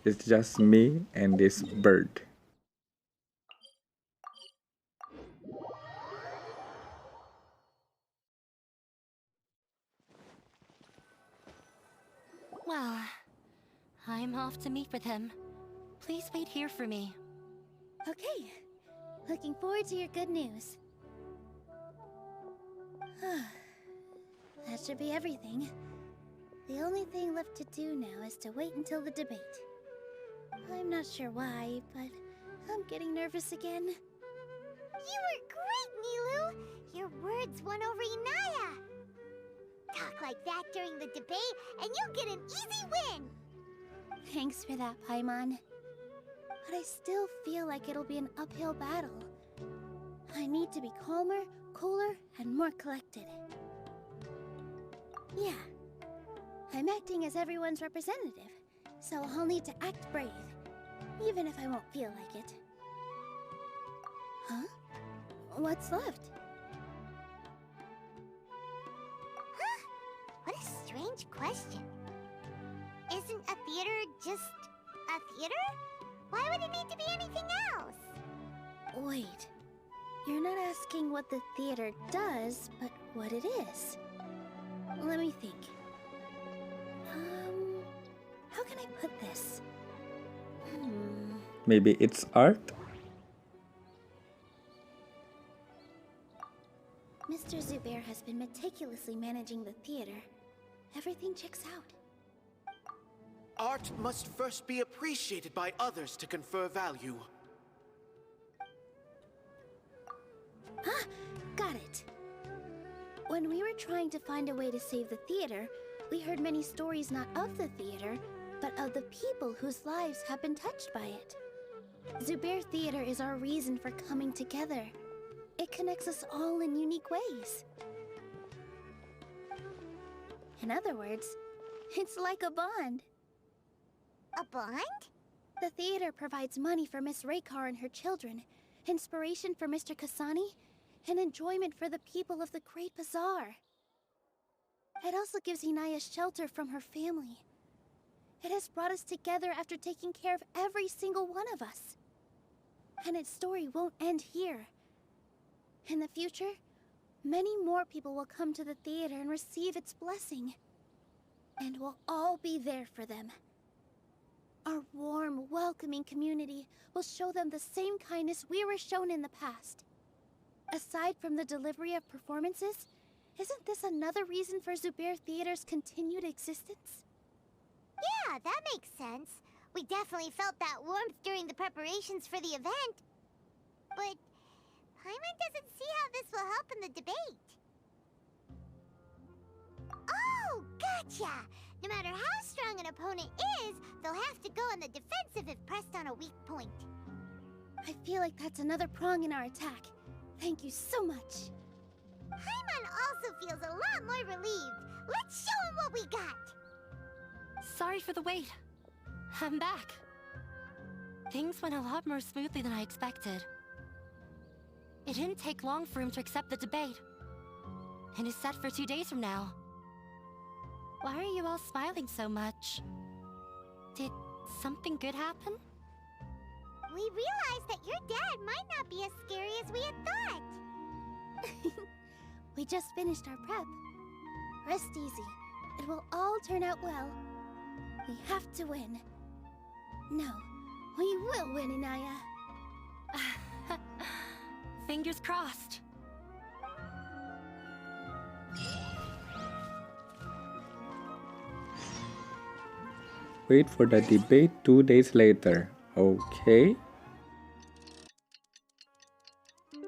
It's just me and this bird. Well, I'm off to meet with him. Please wait here for me. Okay, looking forward to your good news. That should be everything. The only thing left to do now is to wait until the debate. I'm not sure why, but I'm getting nervous again. You were great, Nilou! Your words won over Inaya! Talk like that during the debate, and you'll get an easy win! Thanks for that, Paimon. But I still feel like it'll be an uphill battle. I need to be calmer, cooler, and more collected. Yeah. I'm acting as everyone's representative, so I'll need to act brave, even if I won't feel like it. Huh? What's left? Huh? What a strange question. Isn't a theater just a theater? Why would it need to be anything else? Wait. You're not asking what the theater does, but what it is. Let me think. How can I put this? Maybe it's art? Mr. Zubair has been meticulously managing the theater. Everything checks out. Art must first be appreciated by others to confer value. Ah, got it. When we were trying to find a way to save the theater, we heard many stories not of the theater, but of the people whose lives have been touched by it. Zubair Theater is our reason for coming together. It connects us all in unique ways. In other words, it's like a bond. A bond? The theater provides money for Miss Raykar and her children, inspiration for Mr. Kasani, and enjoyment for the people of the Great Bazaar. It also gives Inaya shelter from her family. It has brought us together after taking care of every single one of us. And its story won't end here. In the future, many more people will come to the theater and receive its blessing. And we'll all be there for them. Our warm, welcoming community will show them the same kindness we were shown in the past. Aside from the delivery of performances, isn't this another reason for Zubair Theater's continued existence? Yeah, that makes sense. We definitely felt that warmth during the preparations for the event. But Paimon doesn't see how this will help in the debate. Oh, gotcha! No matter how strong an opponent is, they'll have to go on the defensive if pressed on a weak point. I feel like that's another prong in our attack. Thank you so much. Paimon also feels a lot more relieved. Let's show him what we got! Sorry for the wait. I'm back. Things went a lot more smoothly than I expected. It didn't take long for him to accept the debate. And is set for 2 days from now. Why are you all smiling so much? Did something good happen? We realized that your dad might not be as scary as we had thought. We just finished our prep. Rest easy. It will all turn out well. We have to win. No, we will win, Inaya. Fingers crossed. Wait for the debate 2 days later. Okay. In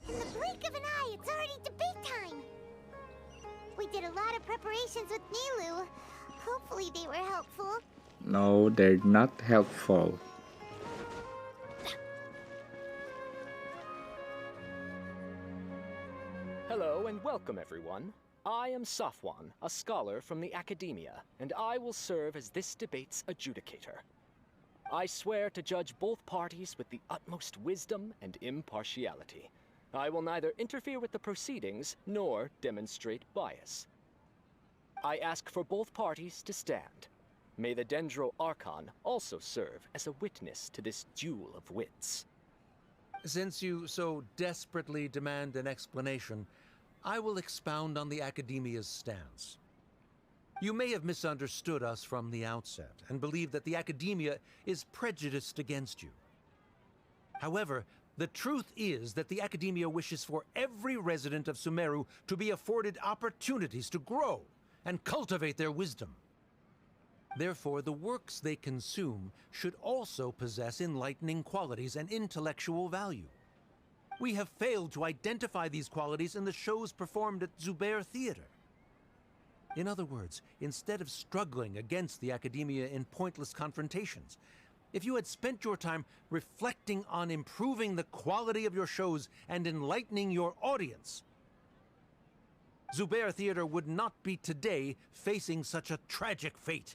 the blink of an eye, it's already debate time! We did a lot of preparations with Nilu. Hopefully they were helpful. No, they're not helpful. Hello and welcome, everyone. I am Safwan, a scholar from the Academia, and I will serve as this debate's adjudicator. I swear to judge both parties with the utmost wisdom and impartiality. I will neither interfere with the proceedings nor demonstrate bias. I ask for both parties to stand. May the Dendro Archon also serve as a witness to this duel of wits. Since you so desperately demand an explanation, I will expound on the Academia's stance. You may have misunderstood us from the outset and believe that the Academia is prejudiced against you. However, the truth is that the Academia wishes for every resident of Sumeru to be afforded opportunities to grow and cultivate their wisdom. Therefore, the works they consume should also possess enlightening qualities and intellectual value. We have failed to identify these qualities in the shows performed at Zubair Theater. In other words, instead of struggling against the Academia in pointless confrontations, if you had spent your time reflecting on improving the quality of your shows and enlightening your audience, Zubair Theater would not be today facing such a tragic fate.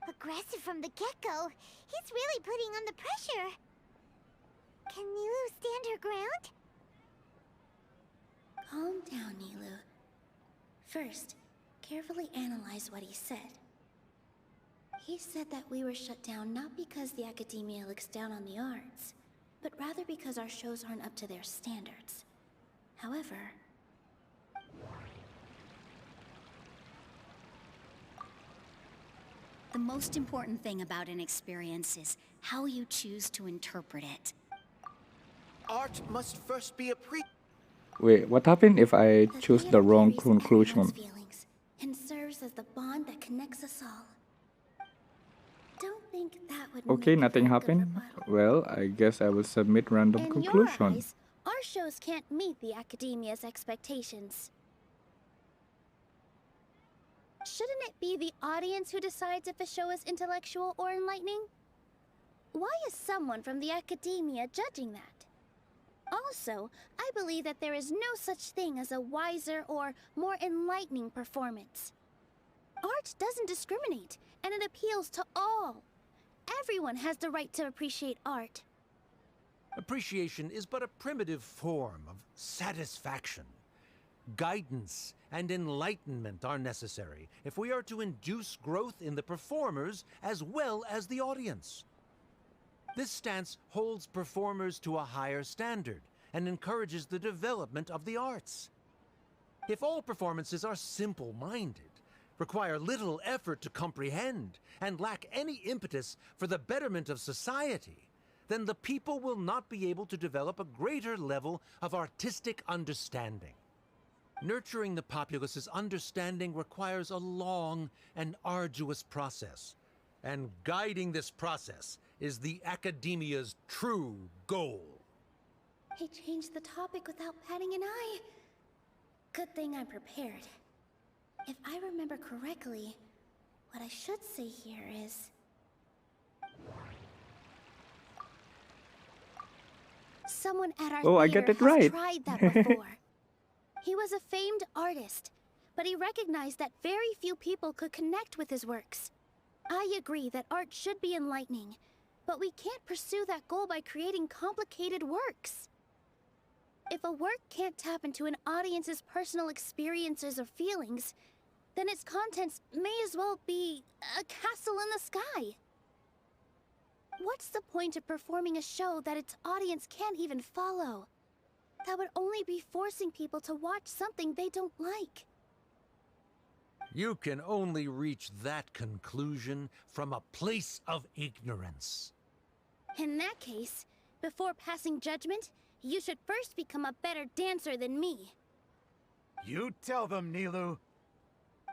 Aggressive from the get-go. He's really putting on the pressure. Can Nilu stand her ground? Calm down, Nilu. First, carefully analyze what he said. He said that we were shut down not because the Academia looks down on the arts, but rather because our shows aren't up to their standards. However, The most important thing about an experience is how you choose to interpret it. Art must first be Wait, what happened if I choose the wrong conclusion? feelings and serves as the bond that connects us all. Don't think that would Okay, make nothing for a good happened. rebuttal. Well, I guess I will submit random In conclusion. your eyes, our shows can't meet the Academia's expectations. Shouldn't it be the audience who decides if a show is intellectual or enlightening? Why is someone from the Academia judging that? Also, I believe that there is no such thing as a wiser or more enlightening performance. Art doesn't discriminate, and it appeals to all. Everyone has the right to appreciate art. Appreciation is but a primitive form of satisfaction. Guidance and enlightenment are necessary if we are to induce growth in the performers as well as the audience. This stance holds performers to a higher standard and encourages the development of the arts. If all performances are simple-minded, require little effort to comprehend, and lack any impetus for the betterment of society, then the people will not be able to develop a greater level of artistic understanding. Nurturing the populace's understanding requires a long and arduous process, and guiding this process is the Academia's true goal. He changed the topic without batting an eye. Good thing I'm prepared. If I remember correctly, what I should say here is... Someone at our Oh, I theater got it has right. tried that before. He was a famed artist, but he recognized that very few people could connect with his works. I agree that art should be enlightening, but we can't pursue that goal by creating complicated works. If a work can't tap into an audience's personal experiences or feelings, then its contents may as well be a castle in the sky. What's the point of performing a show that its audience can't even follow? That would only be forcing people to watch something they don't like. You can only reach that conclusion from a place of ignorance. In that case, before passing judgment, you should first become a better dancer than me. You tell them, Nilu.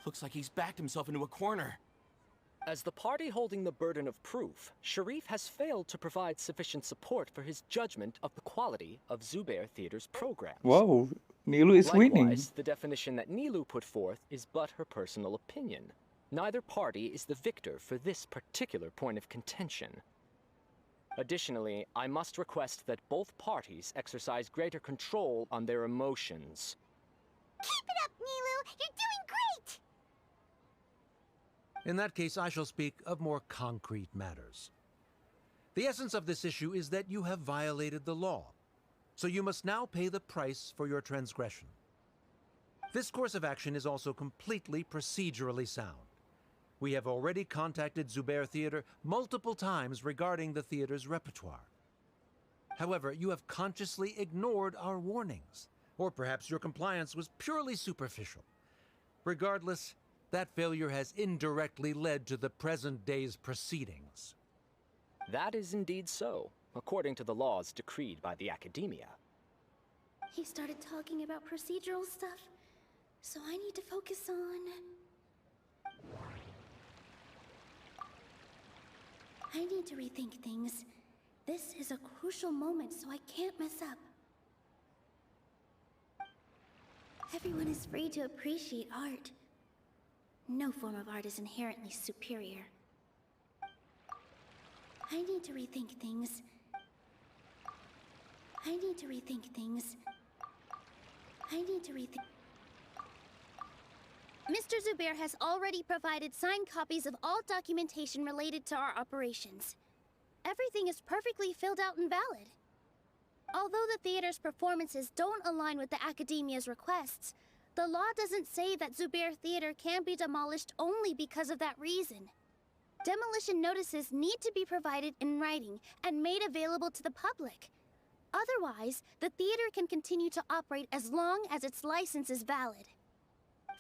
Looks like he's backed himself into a corner. As the party holding the burden of proof, Sharif has failed to provide sufficient support for his judgment of the quality of Zubair Theater's programs. Whoa, Nilu is winning. Likewise, the definition that Nilu put forth is but her personal opinion. Neither party is the victor for this particular point of contention. Additionally, I must request that both parties exercise greater control on their emotions. Keep it up, Nilu! You're doing great! In that case, I shall speak of more concrete matters. The essence of this issue is that you have violated the law, so you must now pay the price for your transgression. This course of action is also completely procedurally sound. We have already contacted Zubair Theater multiple times regarding the theater's repertoire. However, you have consciously ignored our warnings, or perhaps your compliance was purely superficial. Regardless, that failure has indirectly led to the present day's proceedings. That is indeed so, according to the laws decreed by the Academia. He started talking about procedural stuff, so I need to focus on... I need to rethink things. This is a crucial moment, so I can't mess up. Everyone is free to appreciate art. No form of art is inherently superior. I need to rethink things. I need to rethink things. I need to rethink... Mr. Zubair has already provided signed copies of all documentation related to our operations. Everything is perfectly filled out and valid. Although the theater's performances don't align with the Academia's requests, the law doesn't say that Zubair Theater can be demolished only because of that reason. Demolition notices need to be provided in writing and made available to the public. Otherwise, the theater can continue to operate as long as its license is valid.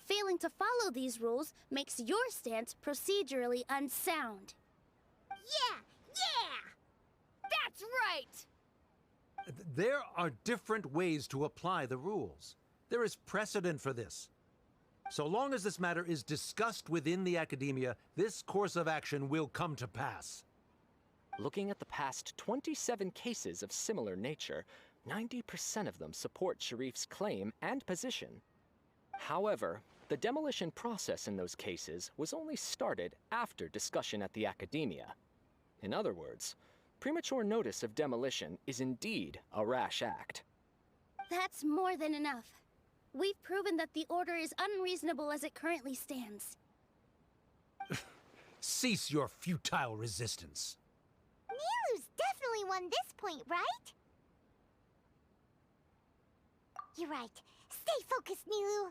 Failing to follow these rules makes your stance procedurally unsound. Yeah! That's right! There are different ways to apply the rules. There is precedent for this. So long as this matter is discussed within the Academia, this course of action will come to pass. Looking at the past 27 cases of similar nature, 90% of them support Sharif's claim and position. However, the demolition process in those cases was only started after discussion at the Academia. In other words, premature notice of demolition is indeed a rash act. That's more than enough. We've proven that the order is unreasonable as it currently stands. Cease your futile resistance. Nilu's definitely won this point, right? You're right. Stay focused, Nilu.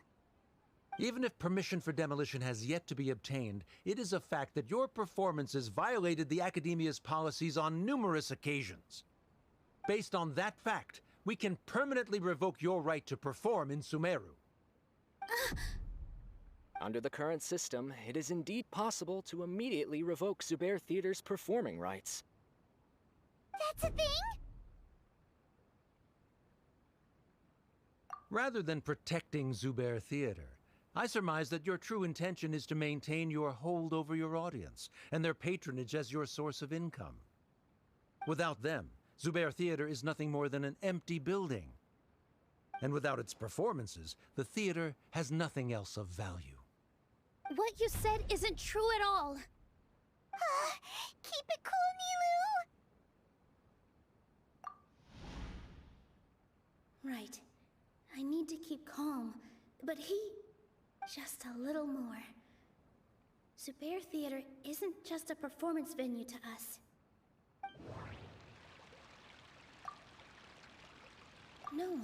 Even if permission for demolition has yet to be obtained, it is a fact that your performances violated the Academia's policies on numerous occasions. Based on that fact, we can permanently revoke your right to perform in Sumeru. Under the current system, it is indeed possible to immediately revoke Zubair Theater's performing rights. That's a thing? Rather than protecting Zubair Theater, I surmise that your true intention is to maintain your hold over your audience and their patronage as your source of income. Without them, Zubair Theater is nothing more than an empty building. And without its performances, the theater has nothing else of value. What you said isn't true at all. Keep it cool, Nilu! Right. I need to keep calm, but just a little more. Zubair Theater isn't just a performance venue to us. No.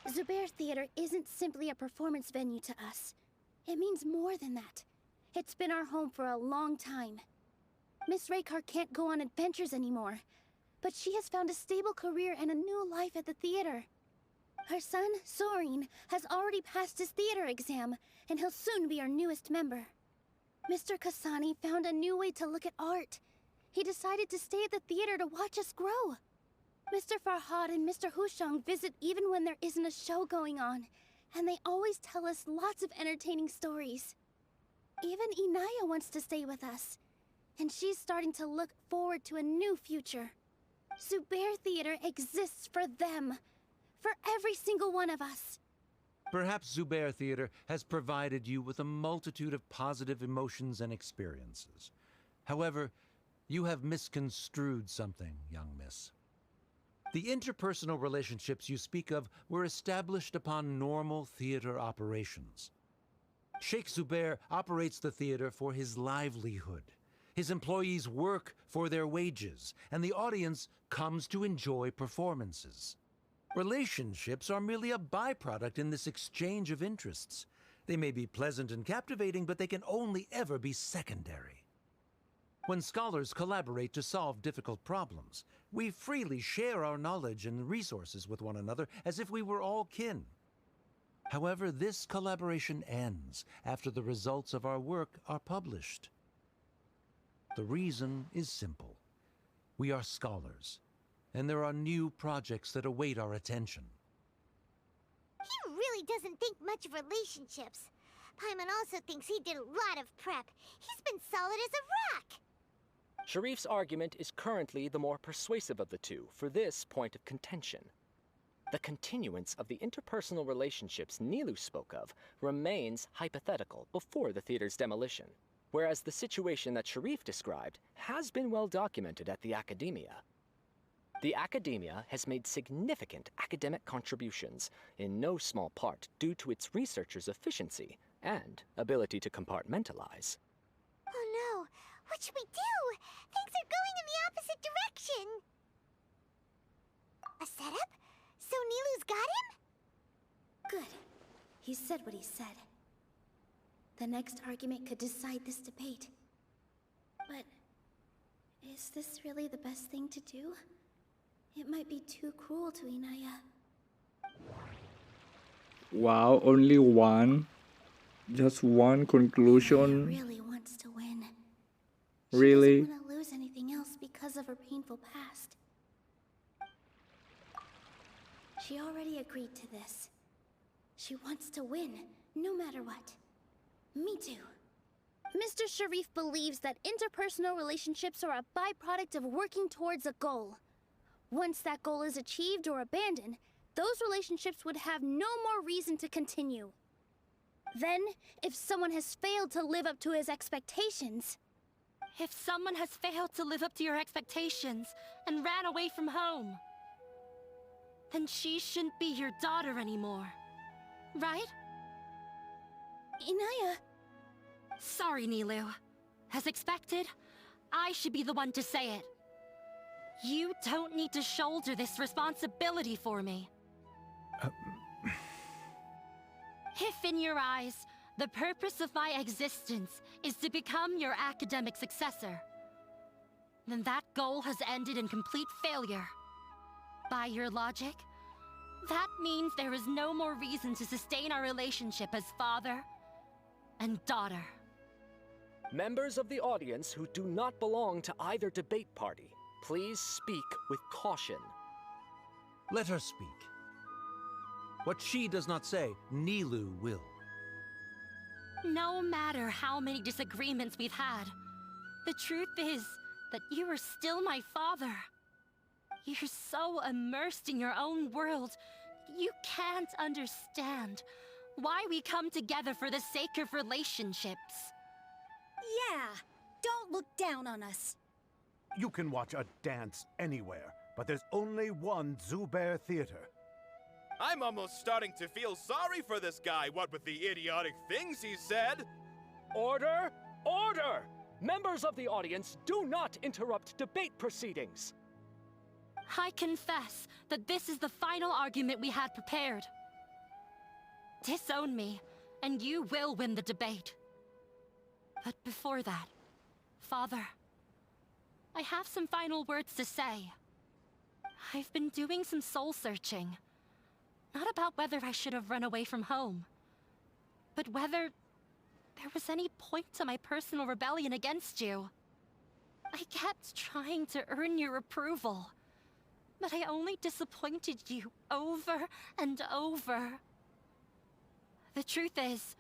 Zubair Theater isn't simply a performance venue to us. It means more than that. It's been our home for a long time. Miss Raykar can't go on adventures anymore, but she has found a stable career and a new life at the theater. Her son, Soren, has already passed his theater exam, and he'll soon be our newest member. Mr. Kasani found a new way to look at art. He decided to stay at the theater to watch us grow. Mr. Farhad and Mr. Hushang visit even when there isn't a show going on, and they always tell us lots of entertaining stories. Even Inaya wants to stay with us, and she's starting to look forward to a new future. Zubair Theater exists for them, for every single one of us. Perhaps Zubair Theater has provided you with a multitude of positive emotions and experiences. However, you have misconstrued something, young miss. The interpersonal relationships you speak of were established upon normal theater operations. Sheikh Zubair operates the theater for his livelihood. His employees work for their wages, and the audience comes to enjoy performances. Relationships are merely a byproduct in this exchange of interests. They may be pleasant and captivating, but they can only ever be secondary. When scholars collaborate to solve difficult problems, we freely share our knowledge and resources with one another as if we were all kin. However, this collaboration ends after the results of our work are published. The reason is simple. We are scholars, and there are new projects that await our attention. He really doesn't think much of relationships. Paimon also thinks he did a lot of prep. He's been solid as a rock. Sharif's argument is currently the more persuasive of the two for this point of contention. The continuance of the interpersonal relationships Nilu spoke of remains hypothetical before the theater's demolition, whereas the situation that Sharif described has been well documented at the Academia. The Academia has made significant academic contributions, in no small part due to its researchers' efficiency and ability to compartmentalize. Oh no! What should we do? Things are going in the opposite direction! A setup? So Nilu's got him? Good. He said what he said. The next argument could decide this debate. But is this really the best thing to do? It might be too cruel to Inaya. Wow, only one? Just one conclusion? Inaya really wants to win. Really? She doesn't want to lose anything else because of her painful past. She already agreed to this. She wants to win, no matter what. Me too. Mr. Sharif believes that interpersonal relationships are a byproduct of working towards a goal. Once that goal is achieved or abandoned, those relationships would have no more reason to continue. Then, if someone has failed to live up to his expectations... If someone has failed to live up to your expectations and ran away from home, then she shouldn't be your daughter anymore. Right? Inaya... Sorry, Nilu. As expected, I should be the one to say it. You don't need to shoulder this responsibility for me. If in your eyes, the purpose of my existence is to become your academic successor, then that goal has ended in complete failure. By your logic, that means there is no more reason to sustain our relationship as father and daughter. Members of the audience who do not belong to either debate party, please speak with caution. Let her speak. What she does not say, Nilu will. No matter how many disagreements we've had, the truth is that you are still my father. You're so immersed in your own world, you can't understand why we come together for the sake of relationships. Yeah, don't look down on us. You can watch a dance anywhere, but there's only one Zubair Theater. I'm almost starting to feel sorry for this guy, what with the idiotic things he said. Order! Order! Members of the audience, do not interrupt debate proceedings. I confess that this is the final argument we had prepared. Disown me, and you will win the debate. But before that, Father, I have some final words to say. I've been doing some soul-searching. Not about whether I should have run away from home, but whether there was any point to my personal rebellion against you. I kept trying to earn your approval, But I only disappointed you over and over. The truth is,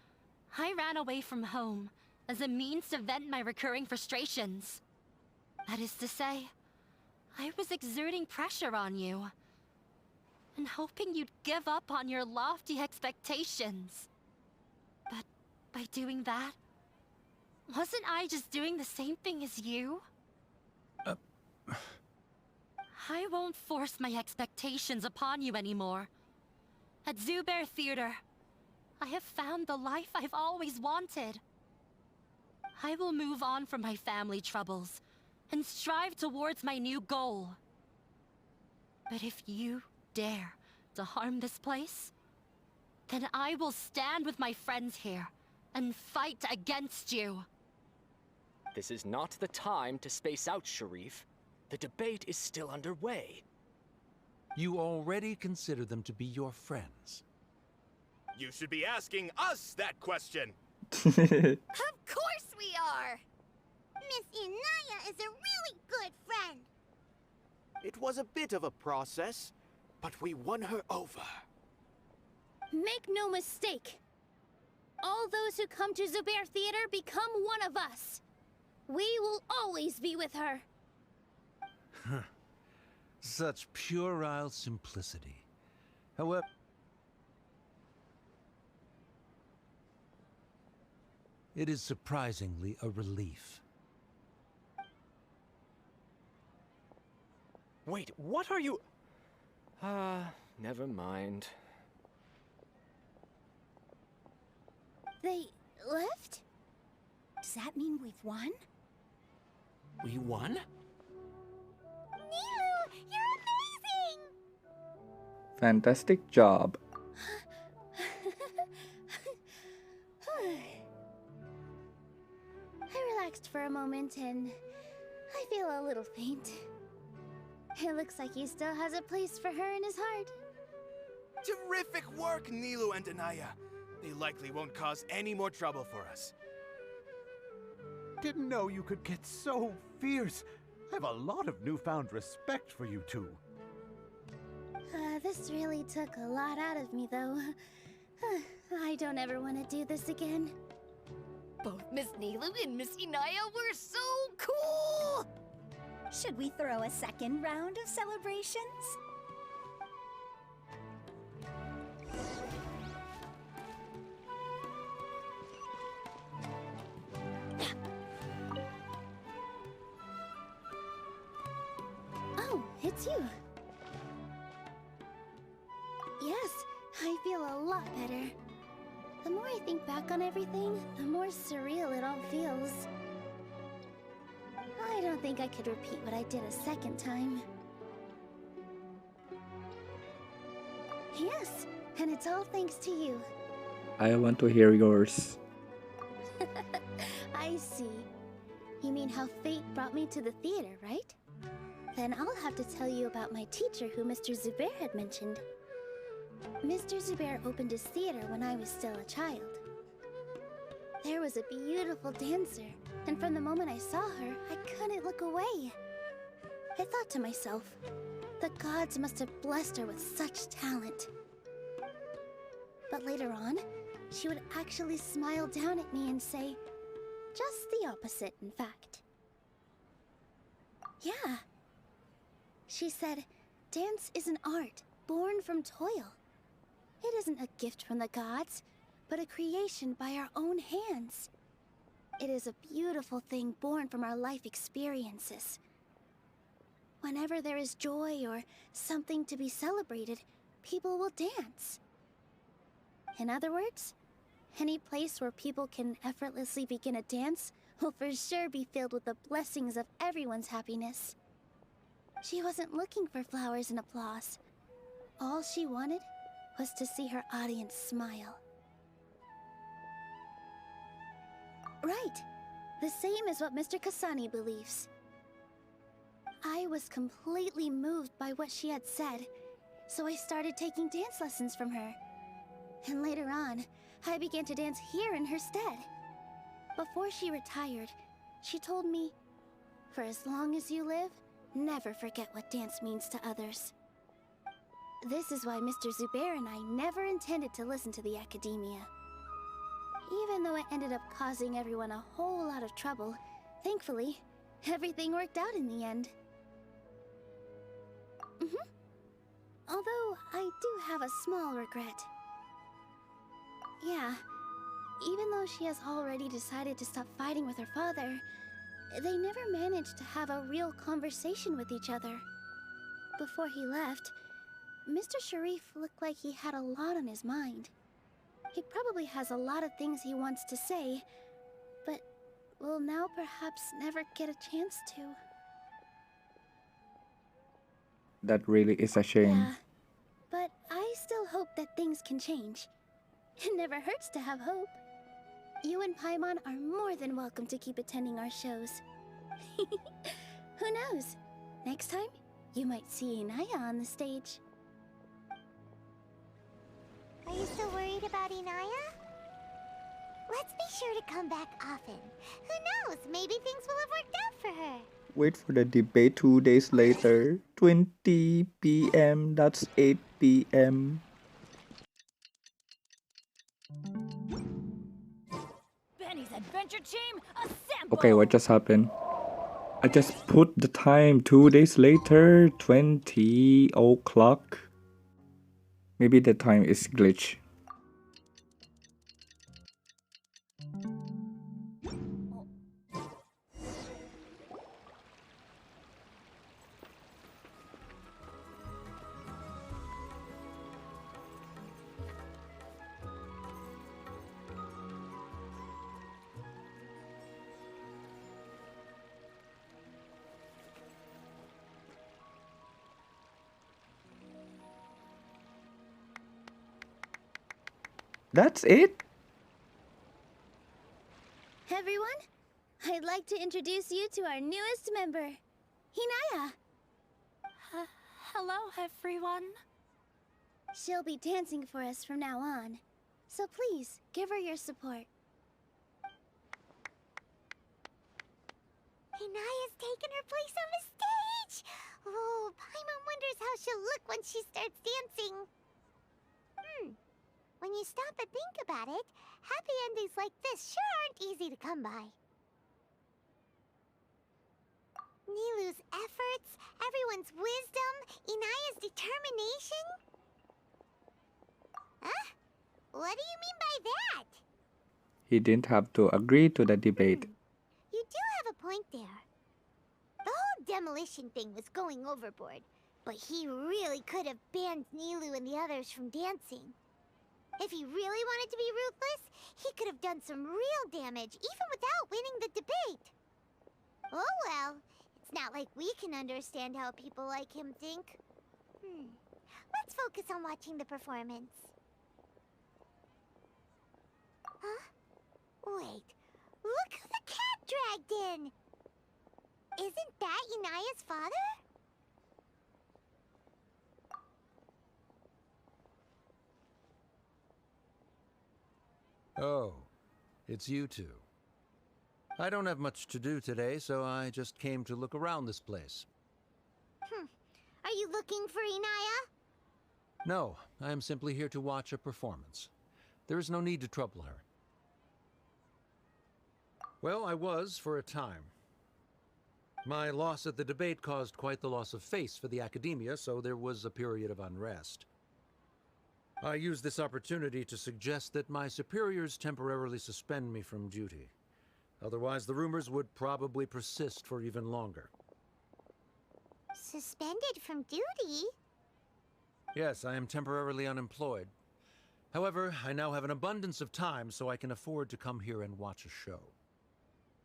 I ran away from home as a means to vent my recurring frustrations. That is to say, I was exerting pressure on you and hoping you'd give up on your lofty expectations. But by doing that, wasn't I just doing the same thing as you? I won't force my expectations upon you anymore. At Zubair Theater, I have found the life I've always wanted. I will move on from my family troubles and strive towards my new goal. But if you dare to harm this place, then I will stand with my friends here and fight against you. This is not the time to space out, Sharif. The debate is still underway. You already consider them to be your friends. You should be asking us that question. Of course we are! Miss Inaya is a really good friend. It was a bit of a process, but we won her over. Make no mistake. All those who come to Zubair Theater become one of us. We will always be with her. Such puerile simplicity. However, it is surprisingly a relief. Wait, what are you... never mind. They left? Does that mean we've won? We won? Nilou, you're amazing! Fantastic job. I relaxed for a moment and I feel a little faint. It looks like he still has a place for her in his heart. Terrific work, Nilou and Anaya. They likely won't cause any more trouble for us. Didn't know you could get so fierce. I have a lot of newfound respect for you two. This really took a lot out of me, though. I don't ever want to do this again. Both Miss Nilou and Miss Inaya were so cool! Should we throw a second round of celebrations? Oh, it's you. Yes, I feel a lot better. The more I think back on everything, the more surreal it all feels. I don't think I could repeat what I did a second time. Yes, and it's all thanks to you. I want to hear yours. I see. You mean how fate brought me to the theater, right? Then I'll have to tell you about my teacher who Mr. Zubair had mentioned. Mr. Zubair opened his theater when I was still a child. There was a beautiful dancer, and from the moment I saw her, I couldn't look away. I thought to myself, the gods must have blessed her with such talent. But later on, she would actually smile down at me and say, just the opposite, in fact. Yeah. She said, dance is an art born from toil. It isn't a gift from the gods, but a creation by our own hands. It is a beautiful thing born from our life experiences. Whenever there is joy or something to be celebrated, people will dance. In other words, any place where people can effortlessly begin a dance will for sure be filled with the blessings of everyone's happiness. She wasn't looking for flowers and applause. All she wanted was to see her audience smile. Right. The same as what Mr. Kasani believes. I was completely moved by what she had said, so I started taking dance lessons from her. And later on, I began to dance here in her stead. Before she retired, she told me, "For as long as you live, never forget what dance means to others. This is why Mr. Zubair and I never intended to listen to the Academia. Even though it ended up causing everyone a whole lot of trouble, thankfully, everything worked out in the end. Although, I do have a small regret. Yeah, even though she has already decided to stop fighting with her father, they never managed to have a real conversation with each other. Before he left, Mr. Sharif looked like he had a lot on his mind. He probably has a lot of things he wants to say, but will now perhaps never get a chance to. That really is a shame. Yeah, but I still hope that things can change. It never hurts to have hope. You and Paimon are more than welcome to keep attending our shows. Who knows? Next time, you might see Inaya on the stage. Are you still worried about Inaya? Let's be sure to come back often. Who knows? Maybe things will have worked out for her. Wait for the debate 2 days later. 20 p.m. That's 8 p.m. Benny's adventure team, assemble! Okay, what just happened? I just put the time 2 days later, 20 o'clock. Maybe the time is glitch. That's it? Everyone, I'd like to introduce you to our newest member, Hinaya. Hello, everyone. She'll be dancing for us from now on, so please give her your support. Inaya's taken her place on the stage! Oh, Paimon wonders how she'll look when she starts dancing. When you stop and think about it, happy endings like this sure aren't easy to come by. Nilou's efforts, everyone's wisdom, Inaya's determination? Huh? What do you mean by that? He didn't have to agree to the debate. You do have a point there. The whole demolition thing was going overboard, but he really could have banned Nilou and the others from dancing. If he really wanted to be ruthless, he could have done some real damage, even without winning the debate. Oh well, it's not like we can understand how people like him think. Let's focus on watching the performance. Huh? Wait, look who the cat dragged in! Isn't that Inaya's father? Oh, it's you two. I don't have much to do today, so I just came to look around this place. Are you looking for Inaya? No, I am simply here to watch a performance. There is no need to trouble her. Well, I was for a time. My loss at the debate caused quite the loss of face for the Academia, so there was a period of unrest. I used this opportunity to suggest that my superiors temporarily suspend me from duty. Otherwise, the rumors would probably persist for even longer. Suspended from duty? Yes, I am temporarily unemployed. However, I now have an abundance of time, so I can afford to come here and watch a show.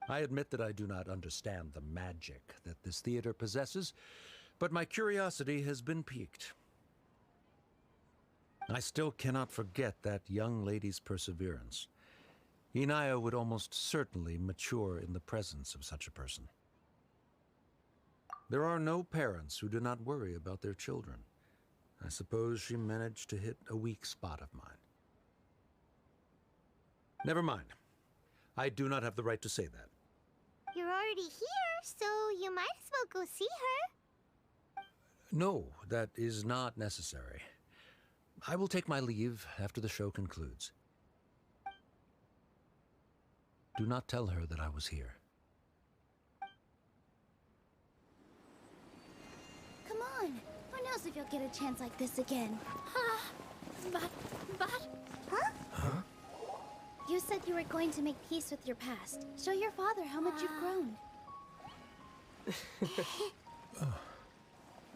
I admit that I do not understand the magic that this theater possesses, but my curiosity has been piqued. I still cannot forget that young lady's perseverance. Inaya would almost certainly mature in the presence of such a person. There are no parents who do not worry about their children. I suppose she managed to hit a weak spot of mine. Never mind. I do not have the right to say that. You're already here, so you might as well go see her. No, that is not necessary. I will take my leave after the show concludes. Do not tell her that I was here. Come on. Who knows if you'll get a chance like this again? But... Huh? You said you were going to make peace with your past. Show your father how much you've grown.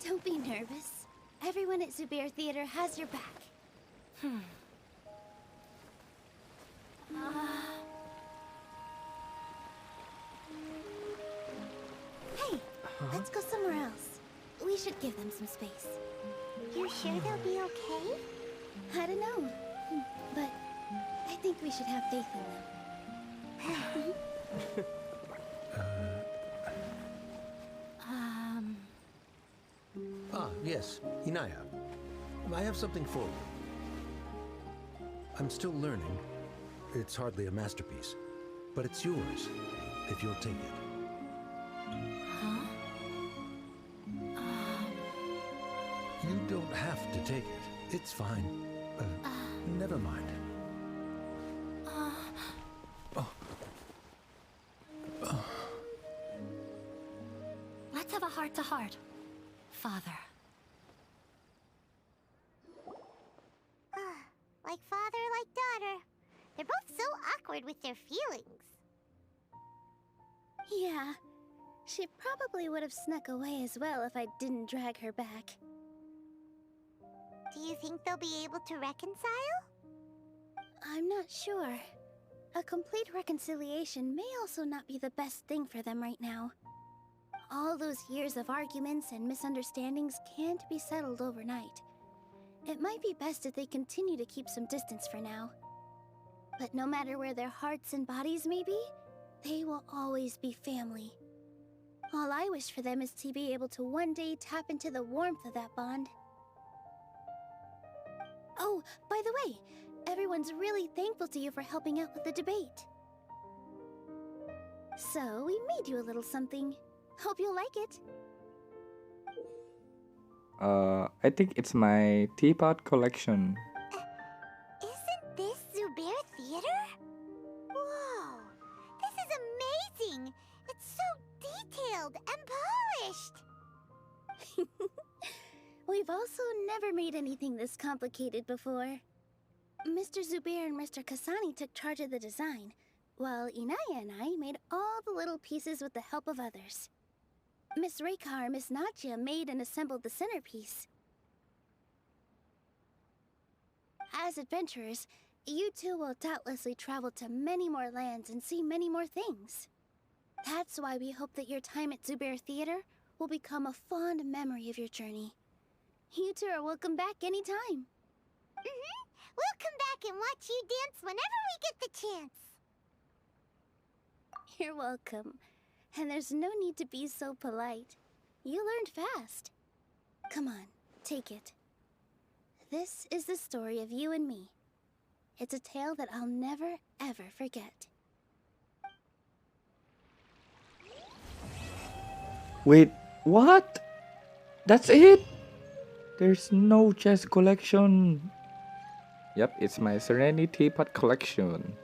Don't be nervous. Everyone at Zubair Theater has your back. Hey, let's go somewhere else. We should give them some space. You're sure they'll be okay? I don't know, but I think we should have faith in them. Yes, Inaya. I have something for you. I'm still learning. It's hardly a masterpiece, but it's yours, if you'll take it. You don't have to take it. It's fine. Never mind. Let's have a heart-to-heart, Father. Like father, like daughter. They're both so awkward with their feelings. Yeah, she probably would have snuck away as well if I didn't drag her back. Do you think they'll be able to reconcile? I'm not sure. A complete reconciliation may also not be the best thing for them right now. All those years of arguments and misunderstandings can't be settled overnight. It might be best if they continue to keep some distance for now. But no matter where their hearts and bodies may be, they will always be family. All I wish for them is to be able to one day tap into the warmth of that bond. Oh, by the way, everyone's really thankful to you for helping out with the debate. So, we made you a little something. Hope you'll like it. I think it's my teapot collection. Isn't this Zubair Theater? Whoa! This is amazing! It's so detailed and polished! We've also never made anything this complicated before. Mr. Zubair and Mr. Kasani took charge of the design, while Inaya and I made all the little pieces with the help of others. Miss Reika or Miss Nadia made and assembled the centerpiece. As adventurers, you two will doubtlessly travel to many more lands and see many more things. That's why we hope that your time at Zubair Theater will become a fond memory of your journey. You two are welcome back anytime. We'll come back and watch you dance whenever we get the chance. You're welcome. And there's no need to be so polite. You learned fast. Come on, take it. This is the story of you and me. It's a tale that I'll never, ever forget. Wait, what? That's it? There's no chest collection. Yep, it's my Serenity Teapot collection.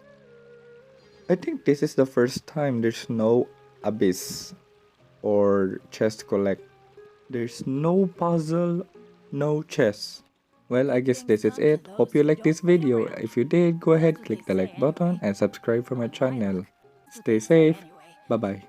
I think this is the first time there's no abyss or chest collect. There's no puzzle, no chest. Well, I guess this is it. Hope you like this video. If you did, go ahead, click the like button and subscribe for my channel. Stay safe. Bye bye.